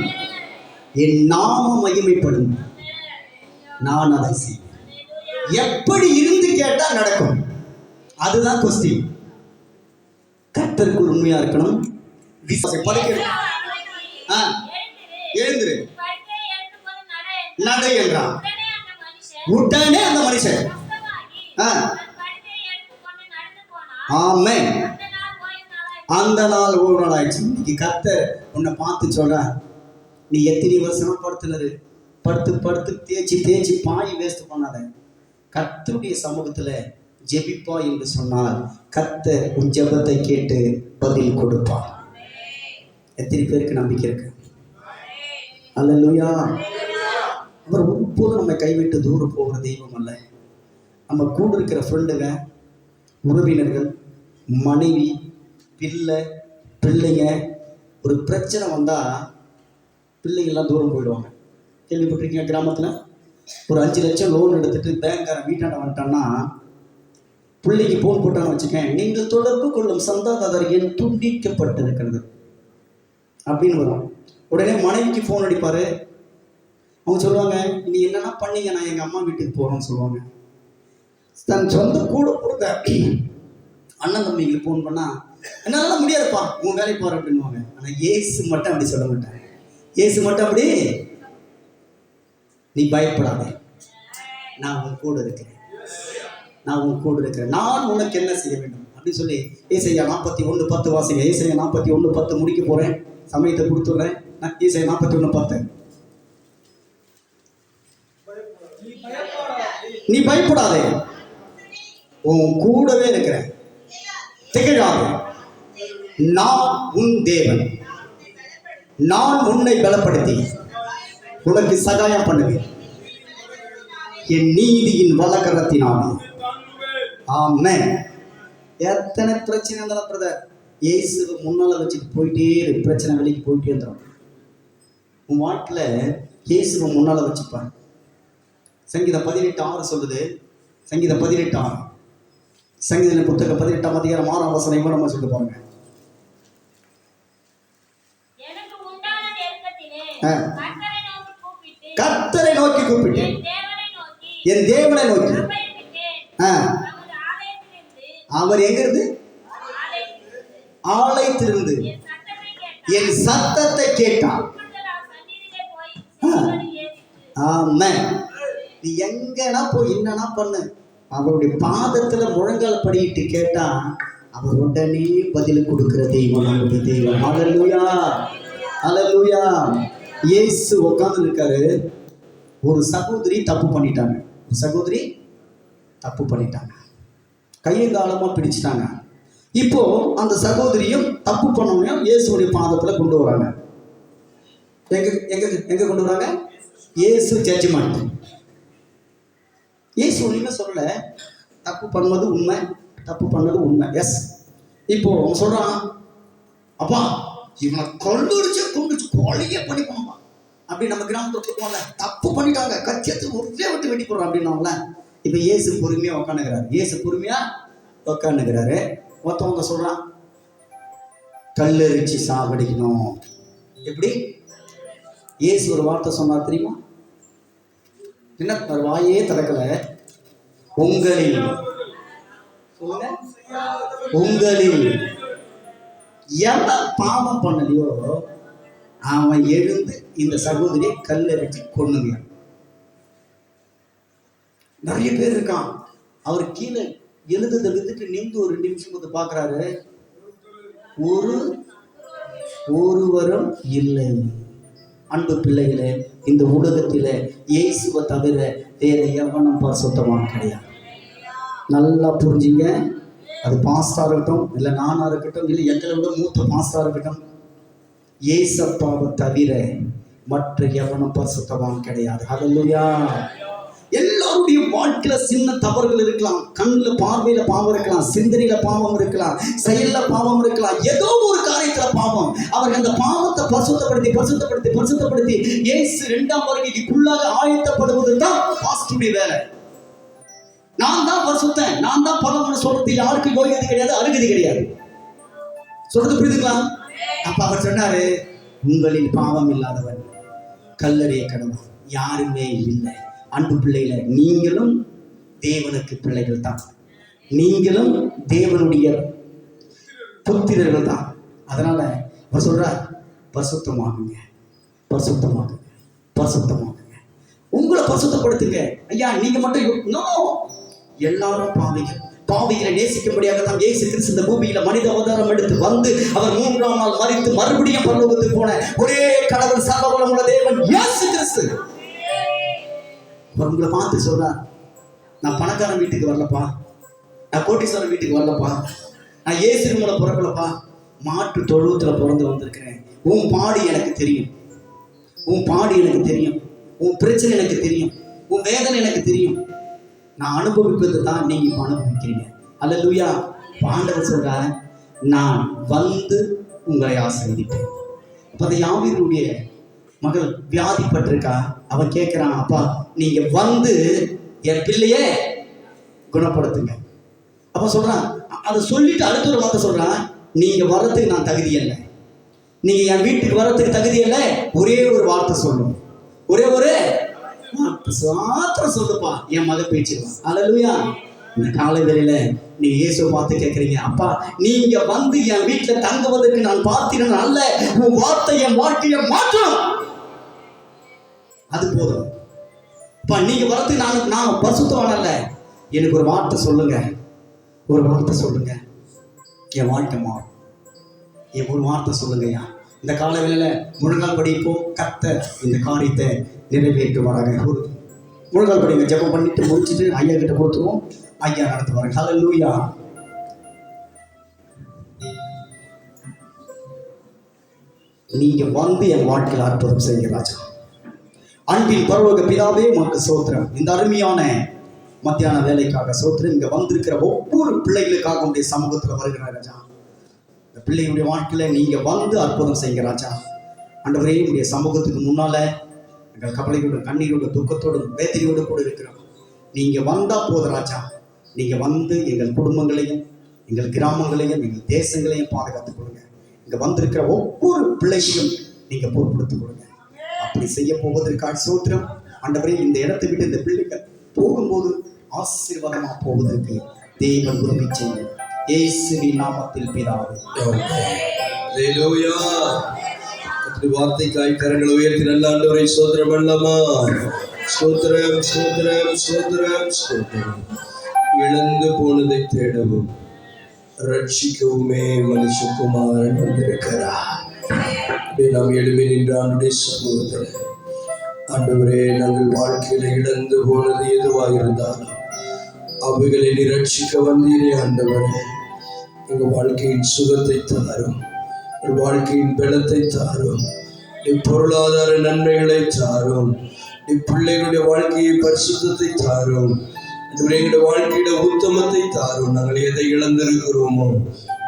என் நாமம் மகிமைப்படும், நான் அதை செய்வேன். எப்படி இருந்து கேட்டா நடக்கும், அதுதான் கொஸ்டின். கர்த்தருக்கு உண்மையா இருக்கணும். எழுந்துரு நடை என்றான். உடனே அந்த மனுஷன் ஆமென். அந்த நாள் ஒரு நாள் ஆயிடுச்சு. இன்னைக்கு கர்த்தர் உன்னை பார்த்து சொல்ற, நீ எத்தனை வருஷமா படுத்து தேய்ச்சி பாய் வேஸ்ட் பண்ணாத. கர்த்தருடைய சமூகத்துல ஜெபிப்பா என்று சொன்னால் கர்த்தர் உன் ஜெபத்தை கேட்டு பதில் கொடுப்பார். எத்தனை பேருக்கு நம்பிக்கை இருக்கு? அல்லேலூயா. அவர் ஒருபோதும் நம்ம கைவிட்டு தூரம் போகிற தெய்வம் அல்ல. நம்ம கூட இருக்கிற ஃப்ரெண்டுங்க, உறவினர்கள், மனைவி, பிள்ளைங்க, ஒரு பிரச்சனை வந்தால் பிள்ளைங்கள்லாம் தூரம் போயிடுவாங்க. கேள்விப்பட்டிருக்கீங்க? கிராமத்தில் ஒரு 5 லட்சம் லோன் எடுத்துட்டு பேங்க்காரன் வீட்டாண்ட வந்துட்டான்னா பிள்ளைக்கு ஃபோன் போட்டான்னு வச்சுக்கேன், நீங்கள் தொடர்பு கொள்ளும் சந்தாதாரர் எண் துண்டிக்கப்பட்டிருக்கிறது அப்படின்னு வரும். உடனே மனைவிக்கு ஃபோன் அடிப்பார். அவங்க சொல்லுவாங்க, நீ என்னென்னா பண்ணீங்க, நான் எங்கள் அம்மா வீட்டுக்கு போகிறேன்னு சொல்லுவாங்க. தன் சொந்த கூட கொடுத்த அண்ணன் தம்பிங்களுக்கு ஃபோன் பண்ணால், என்னால் முடியாதுப்பா, உன் வேலைக்கு போகிற அப்படின்வாங்க. ஆனால் ஏசு மட்டும் அப்படி சொல்ல மாட்டேன். ஏசு மட்டும் அப்படி, நீ பயப்படாதே, நான் உன் கூட இருக்கிறேன், நான் உனக்கு என்ன செய்ய வேண்டும் அப்படின்னு சொல்லி ஏசாயா 41:10 வாசிங்க. ஏசாயா 41:10 முடிக்க போகிறேன், சமயத்தை கொடுத்துட்றேன். நான் ஏசாயா 41:10. நீ பயப்படாதே, உன் கூடவே இருக்கிறேன், திகழாதே, நான் உன் தேவன், நான் உன்னை பலப்படுத்தி உனக்கு சகாயம் பண்ணுவேன் என் நீதியின் வலக்கரத்தினாலே. ஆமென். எத்தனை பிரச்சனை இருந்தாலும் பிரதர், இயேசுவை முன்னால வச்சுட்டு போயிட்டே இருக்கு, பிரச்சனை வெளிக்கு போயிட்டே இருந்தோம். உன் வாழ்க்கையில் இயேசுவை முன்னால வச்சுப்பான். சங்கீதம் 18:6 சொல்லுது. சங்கீதம் 18:6, சங்கீத புத்தகம் 18ஆம் அதிகாரம் 6ஆம் வசனம் நம்ம சொல்ல பாருங்க. கர்த்தரை நோக்கி கூப்பிட்டேன், என் தேவனை நோக்கி. அவர் எங்க இருந்து? ஆலயத்திலிருந்து என் சத்தத்தை கேட்டார். ஆமென். நீ எங்கன்னா போய் என்னன்னா பண்ணு, அவருடைய பாதத்துல முழங்கால் படிட்டு கேட்டா அவர் உடனே பதில் கொடுக்கிற தெய்வம் நம்முடைய தெய்வம். ஹல்லேலூயா, ஹல்லேலூயா. இயேசு உட்கார்ந்து இருக்காரு. ஒரு சகோதரி தப்பு பண்ணிட்டாங்க. ஒரு சகோதரி தப்பு பண்ணிட்டாங்க, கையும் காலமா பிடிச்சிட்டாங்க. இப்போ அந்த சகோதரியும் தப்பு பண்ணவனையும் இயேசுடைய பாதத்துல கொண்டு வராங்க. எங்க எங்க எங்க கொண்டு வராங்க? இயேசு ஜட்ஜ்மெண்ட். இயேசு ஒன்றுமே சொல்லல, தப்பு பண்ணது உண்மை, தப்பு பண்ணது உண்மை. எஸ். இப்போ அவன் சொல்றான், அப்பா இவனை கொள்ளுடிச்சு கொண்டுச்சு கொலையே பண்ணி போனோம் அப்படி நம்ம கிராமத்தில் சொல்லுவோம்ல, தப்பு பண்ணிட்டாங்க, கட்சியத்துக்கு ஒரே விட்டு வெட்டி போடுறோம் அப்படின்னால. இப்போ இயேசு பொறுமையா உட்காந்துக்கிறாரு. இயேசு பொறுமையா உட்காந்துக்கிறாரு. ஒருத்தவங்க சொல்றான், கல்லெறிச்சு சாவடிக்கணும். எப்படி? இயேசு ஒரு வார்த்தை சொன்னார் தெரியுமா? என்ன? வாயே திறக்கல. உங்களில், சொல்லுங்க, உங்களில் எவன் பாவம் பண்ணலையோ அவன் எழுந்து இந்த சகோதரியை கல்லெறிச்சு கொன்னுங்க. நிறைய பேர் இருக்கான். அவர் கீழே எழுதுதை வித்துட்டு நின்று ஒரு 2 நிமிஷம் வந்து பார்க்குறாரு. ஒருவரும் இல்லை. அன்பு பிள்ளைகளே, இந்த உலகத்தில் இயேசுவை தவிர வேற எவனும் பரிசுத்தவான் கிடையாது. நல்லா புரிஞ்சுங்க. அது பாஸ்டா இருக்கட்டும், இல்லை நானா இருக்கட்டும், இல்லை எங்களை விட மூத்த பாஸ்டா இருக்கட்டும், இயேசப்பாவை தவிர மற்ற எவனும் பரிசுத்தவான் கிடையாது. ஹல்லேலூயா. எல்லாருடைய வாழ்க்கையில சின்ன தவறுகள் இருக்கலாம். கண்ணில் பார்வையில பாவம் இருக்கலாம், சிந்தனையில பாவம் இருக்கலாம், செயல்ல பாவம் இருக்கலாம், ஏதோ ஒரு காரியத்துல பாவம். அவர்கள் அந்த பாவத்தை பரிசுத்தப்படுத்தி இயேசு 2ஆம் வருகைக்குள்ளாக ஆயத்தப்படுவது தான் பாஸ்டருடைய வேலை. நான் தான் பரிசுத்தன், நான் தான் பலவன்னு சொல்றது யாருக்கும் யோகியது கிடையாது, அருகதி கிடையாது. சொல்றது புரியுதுங்களா? அப்ப அவர் சொன்னாரு, உங்களில் பாவம் இல்லாதவன் கல்லறைய கடவுள் யாருமே இல்லை. அன்பு பிள்ளைகளை, நீங்களும் தேவனுக்கு பிள்ளைகள் தான், நீங்களும் தேவனுடைய புத்திரர்கள் தான். அதனால அவர் சொல்றார், பரிசுத்தமாகுங்க, பரிசுத்தமாகுங்க, பரிசுத்தமாகுங்க, உங்களை பரிசுத்தப்படுத்துங்க. ஐயா நீங்க மட்டும் நோ, எல்லாரும் பாவிகளை நேசிக்கும்படியாக தான் இயேசு கிறிஸ்து இந்த பூமியில மனித அவதாரம் எடுத்து வந்து அவர் 3ஆம் நாள் மரித்து மறுபடியும் பரலோகத்துக்கு போன ஒரே கடவுள், சர்வவல்லமுள்ள தேவன் இயேசு கிறிஸ்து. உங்களை பார்த்து சொல்றார், நான் பணக்காரன் வீட்டுக்கு வரலப்பா, நான் கோட்டீஸ்வரன் வீட்டுக்கு வரலப்பா, நான் இயேசு மூலம் பிறக்கலப்பா, மாட்டு தொழுவத்தில் பிறந்து வந்திருக்கிறேன். உன் பாடு எனக்கு தெரியும், உன் பாடு எனக்கு தெரியும், உன் பிரச்சனை எனக்கு தெரியும், உன் வேதனை எனக்கு தெரியும். நான் அனுபவிப்பது தான் நீங்க இப்போ அனுபவிக்கிறீங்க. அல்லேலூயா. ஆண்டவர் சொல்றார், நான் வந்து உங்களை ஆசீர்வதிப்பேன். அப்போ அந்த யாவீருடைய மகள் வியாதிப்பட்டிருக்கா. அவன் கேட்கிறான், அப்பா நீங்க வந்து என் பிள்ளைய குணப்படுத்துங்க. அப்ப சொல்றான், அதை சொல்லிட்டு அடுத்த ஒரு வார்த்தை சொல்றான், நீங்க வர்றதுக்கு நான் தகுதி இல்லை, நீங்க என் வீட்டுக்கு வர்றதுக்கு தகுதி இல்லை, ஒரே ஒரு வார்த்தை சொல்லணும், ஒரே ஒரு சாத்திரம் சொல்லுப்பா, என் மக பேச்சிருவான். அல்லேலூயா. இந்த காலை வேளையில நீங்க இயேசுவை பார்த்து கேட்கறீங்க, அப்பா நீங்க வந்து என் வீட்டுல தங்குவதற்கு நான் பார்த்தீங்கன்னா அல்ல, உன் வார்த்தை என் வாழ்க்கையை மாற்றணும், அது போதும். அப்பா நீங்க வரதுக்கு நான் பரிசுத்தவான் அல்ல, எனக்கு ஒரு வார்த்தை சொல்லுங்க, ஒரு வார்த்தை சொல்லுங்க, என் வாழ்க்கை மாறும். என் ஒரு வார்த்தை சொல்லுங்கய்யா. இந்த காலவேளையில முழங்கால் படிப்போம், கர்த்தர் இந்த காரியத்தை நிறைவேற்றுவாராக. முழங்கால் படிங்க, ஜெபம் பண்ணிட்டு முடிச்சுட்டு ஐயா கிட்ட கொடுத்துருவோம். ஐயா நடத்துவாங்க. ஹல்லேலூயா. நீங்க வந்து என் வாழ்க்கையில் அற்புதம் செய்ய ராஜா. அன்பின் பரலோக பிதாவே உமக்கு ஸ்தோத்திரம். இந்த அருமையான மத்தியான வேலைக்காக ஸ்தோத்திரம். இங்க வந்திருக்கிற ஒவ்வொரு பிள்ளைகளுக்காக உடைய சமூகத்தில் வருகிறார் ராஜா. இந்த பிள்ளைகளுடைய வாழ்க்கையில நீங்க வந்து அற்புதம் செய்யுங்க ராஜா. ஆண்டவரே, உடைய சமூகத்துக்கு முன்னால எங்கள் கவலையோட, கண்ணீரோட, துக்கத்தோட, வேதனையோடு கூட இருக்கிறோம். நீங்க வந்தா போதும் ராஜா. நீங்க வந்து எங்கள் குடும்பங்களையும், எங்கள் கிராமங்களையும், எங்கள் தேசங்களையும் பாதுகாத்துக் கொடுங்க. இங்க வந்திருக்கிற ஒவ்வொரு பிள்ளைகளையும் நீங்க பொறுப்படுத்திக் கொடுங்க. அப்படி செய்ய போவதற்காக ஸ்தோத்திரம். ஆண்டவரே, இந்த இடத்தை விட்டு இந்த பிள்ளைகள் போகும்போது ஆசீர்வாதமா போவதற்கு தேவன் உதவி செய்யும். இயேசுவின் நாமத்தில் பிதாவே. ஹல்லேலூயா. வார்த்தைக்காய் கரங்களை உயர்த்தி நல்ல ஆண்டவரை ஸ்தோத்திரம் பண்ணலாமா? ஸ்தோத்திரம், ஸ்தோத்திரம், ஸ்தோத்திரம், ஸ்தோத்திரம். இழந்து போனதை தேடவும் ரட்சிக்கவுமே மனுஷகுமாரன் வந்திருக்கிறார். நாம் எழுப்பி நின்ற ஆண்டுடைய சமூகத்தில், ஆண்டவரே, நாங்கள் வாழ்க்கையில இழந்து போனது எதுவாக இருந்தாலும் அவைகளை நீ ரட்சிக்க வந்தீரே. ஆண்டவரே, எங்கள் வாழ்க்கையின் சுகத்தை தாரும், வாழ்க்கையின் பலத்தை தாரும், பொருளாதார நன்மைகளை தாரும், பிள்ளைகளுடைய வாழ்க்கையை பரிசுத்தத்தை தாரும், எங்களுடைய வாழ்க்கையில உத்தமத்தை தாரும். நாங்கள் எதை இழந்திருக்கிறோமோ,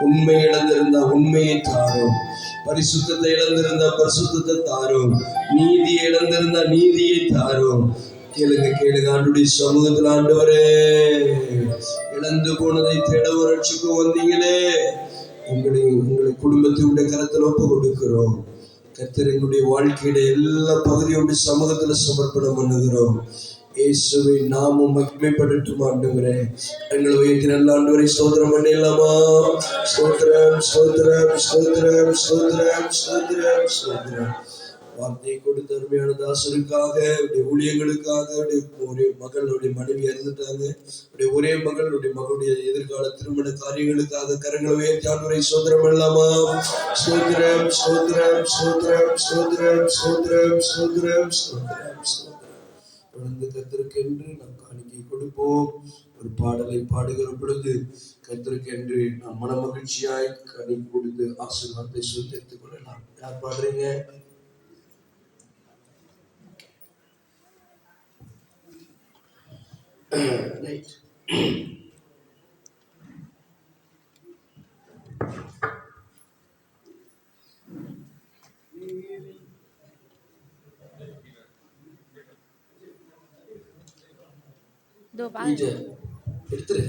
உண்மை இழந்திருந்தா உண்மையை தாரும், பரிசுத்தத்தை இழந்திருந்தா பரிசுத்தத்தை தாரும், நீதியை இழந்திருந்தா நீதியை தாரும். கேளுங்க, கேளுங்க. ஆண்டுடைய சமூகத்தில், ஆண்டவரே, இழந்து போனதை தேடவோ ரட்சிக்க வந்தீங்களே, உங்களை குடும்பத்தினுடைய கரத்தில் ஒப்பு கொடுக்கிறோம். கர்த்தர், எங்களுடைய வாழ்க்கையில எல்லா பகுதியோட சமூகத்துல சமர்ப்பணம் பண்ணுகிறோம். இயேசுவின் நாமம் மகிமைப்படட்டும். ஆண்டவரே, எங்களை உயர்த்தி நல்ல ஆண்டவரை ஸ்தோத்திரம் பண்ணிடலாமா? ஸ்தோத்திரம், ஸ்தோத்திரம், ஸ்தோத்திரம், ஸ்தோத்திரம், ஸ்தோத்திரம், ஸ்தோத்திரம். வார்த்தையை கொடுத்த அருமையான தாசருக்காக, ஊழியர்களுக்காக, ஒரே மகளுடைய மனைவி இறந்துட்டாங்க, ஒரே மகளுடைய எதிர்கால திருமண காரியங்களுக்காக கரங்களை உயர்த்தி ஆண்டவரை ஸ்தோத்திரம் பண்ணலாமா? ஸ்தோத்திரம், ஸ்தோத்திரம், ஸ்தோத்திரம், ஸ்தோத்திரம், ஸ்தோத்திரம், ஸ்தோத்திரம், ஸ்தோத்திரம். தொடர்ந்து கர்த்தருக்கென்று நாம் காணிக்கை கொடுப்போம். ஒரு பாடலை பாடுகிற பொழுது கர்த்தருக்கென்று நாம் மன மகிழ்ச்சியாய் காணிக்கை கொடுத்து ஆசீர்வாதத்தை சுத்தரித்துக் கொள்ளலாம். யார் பாடுறீங்க? Right. दो पाँच எடுத்துரு.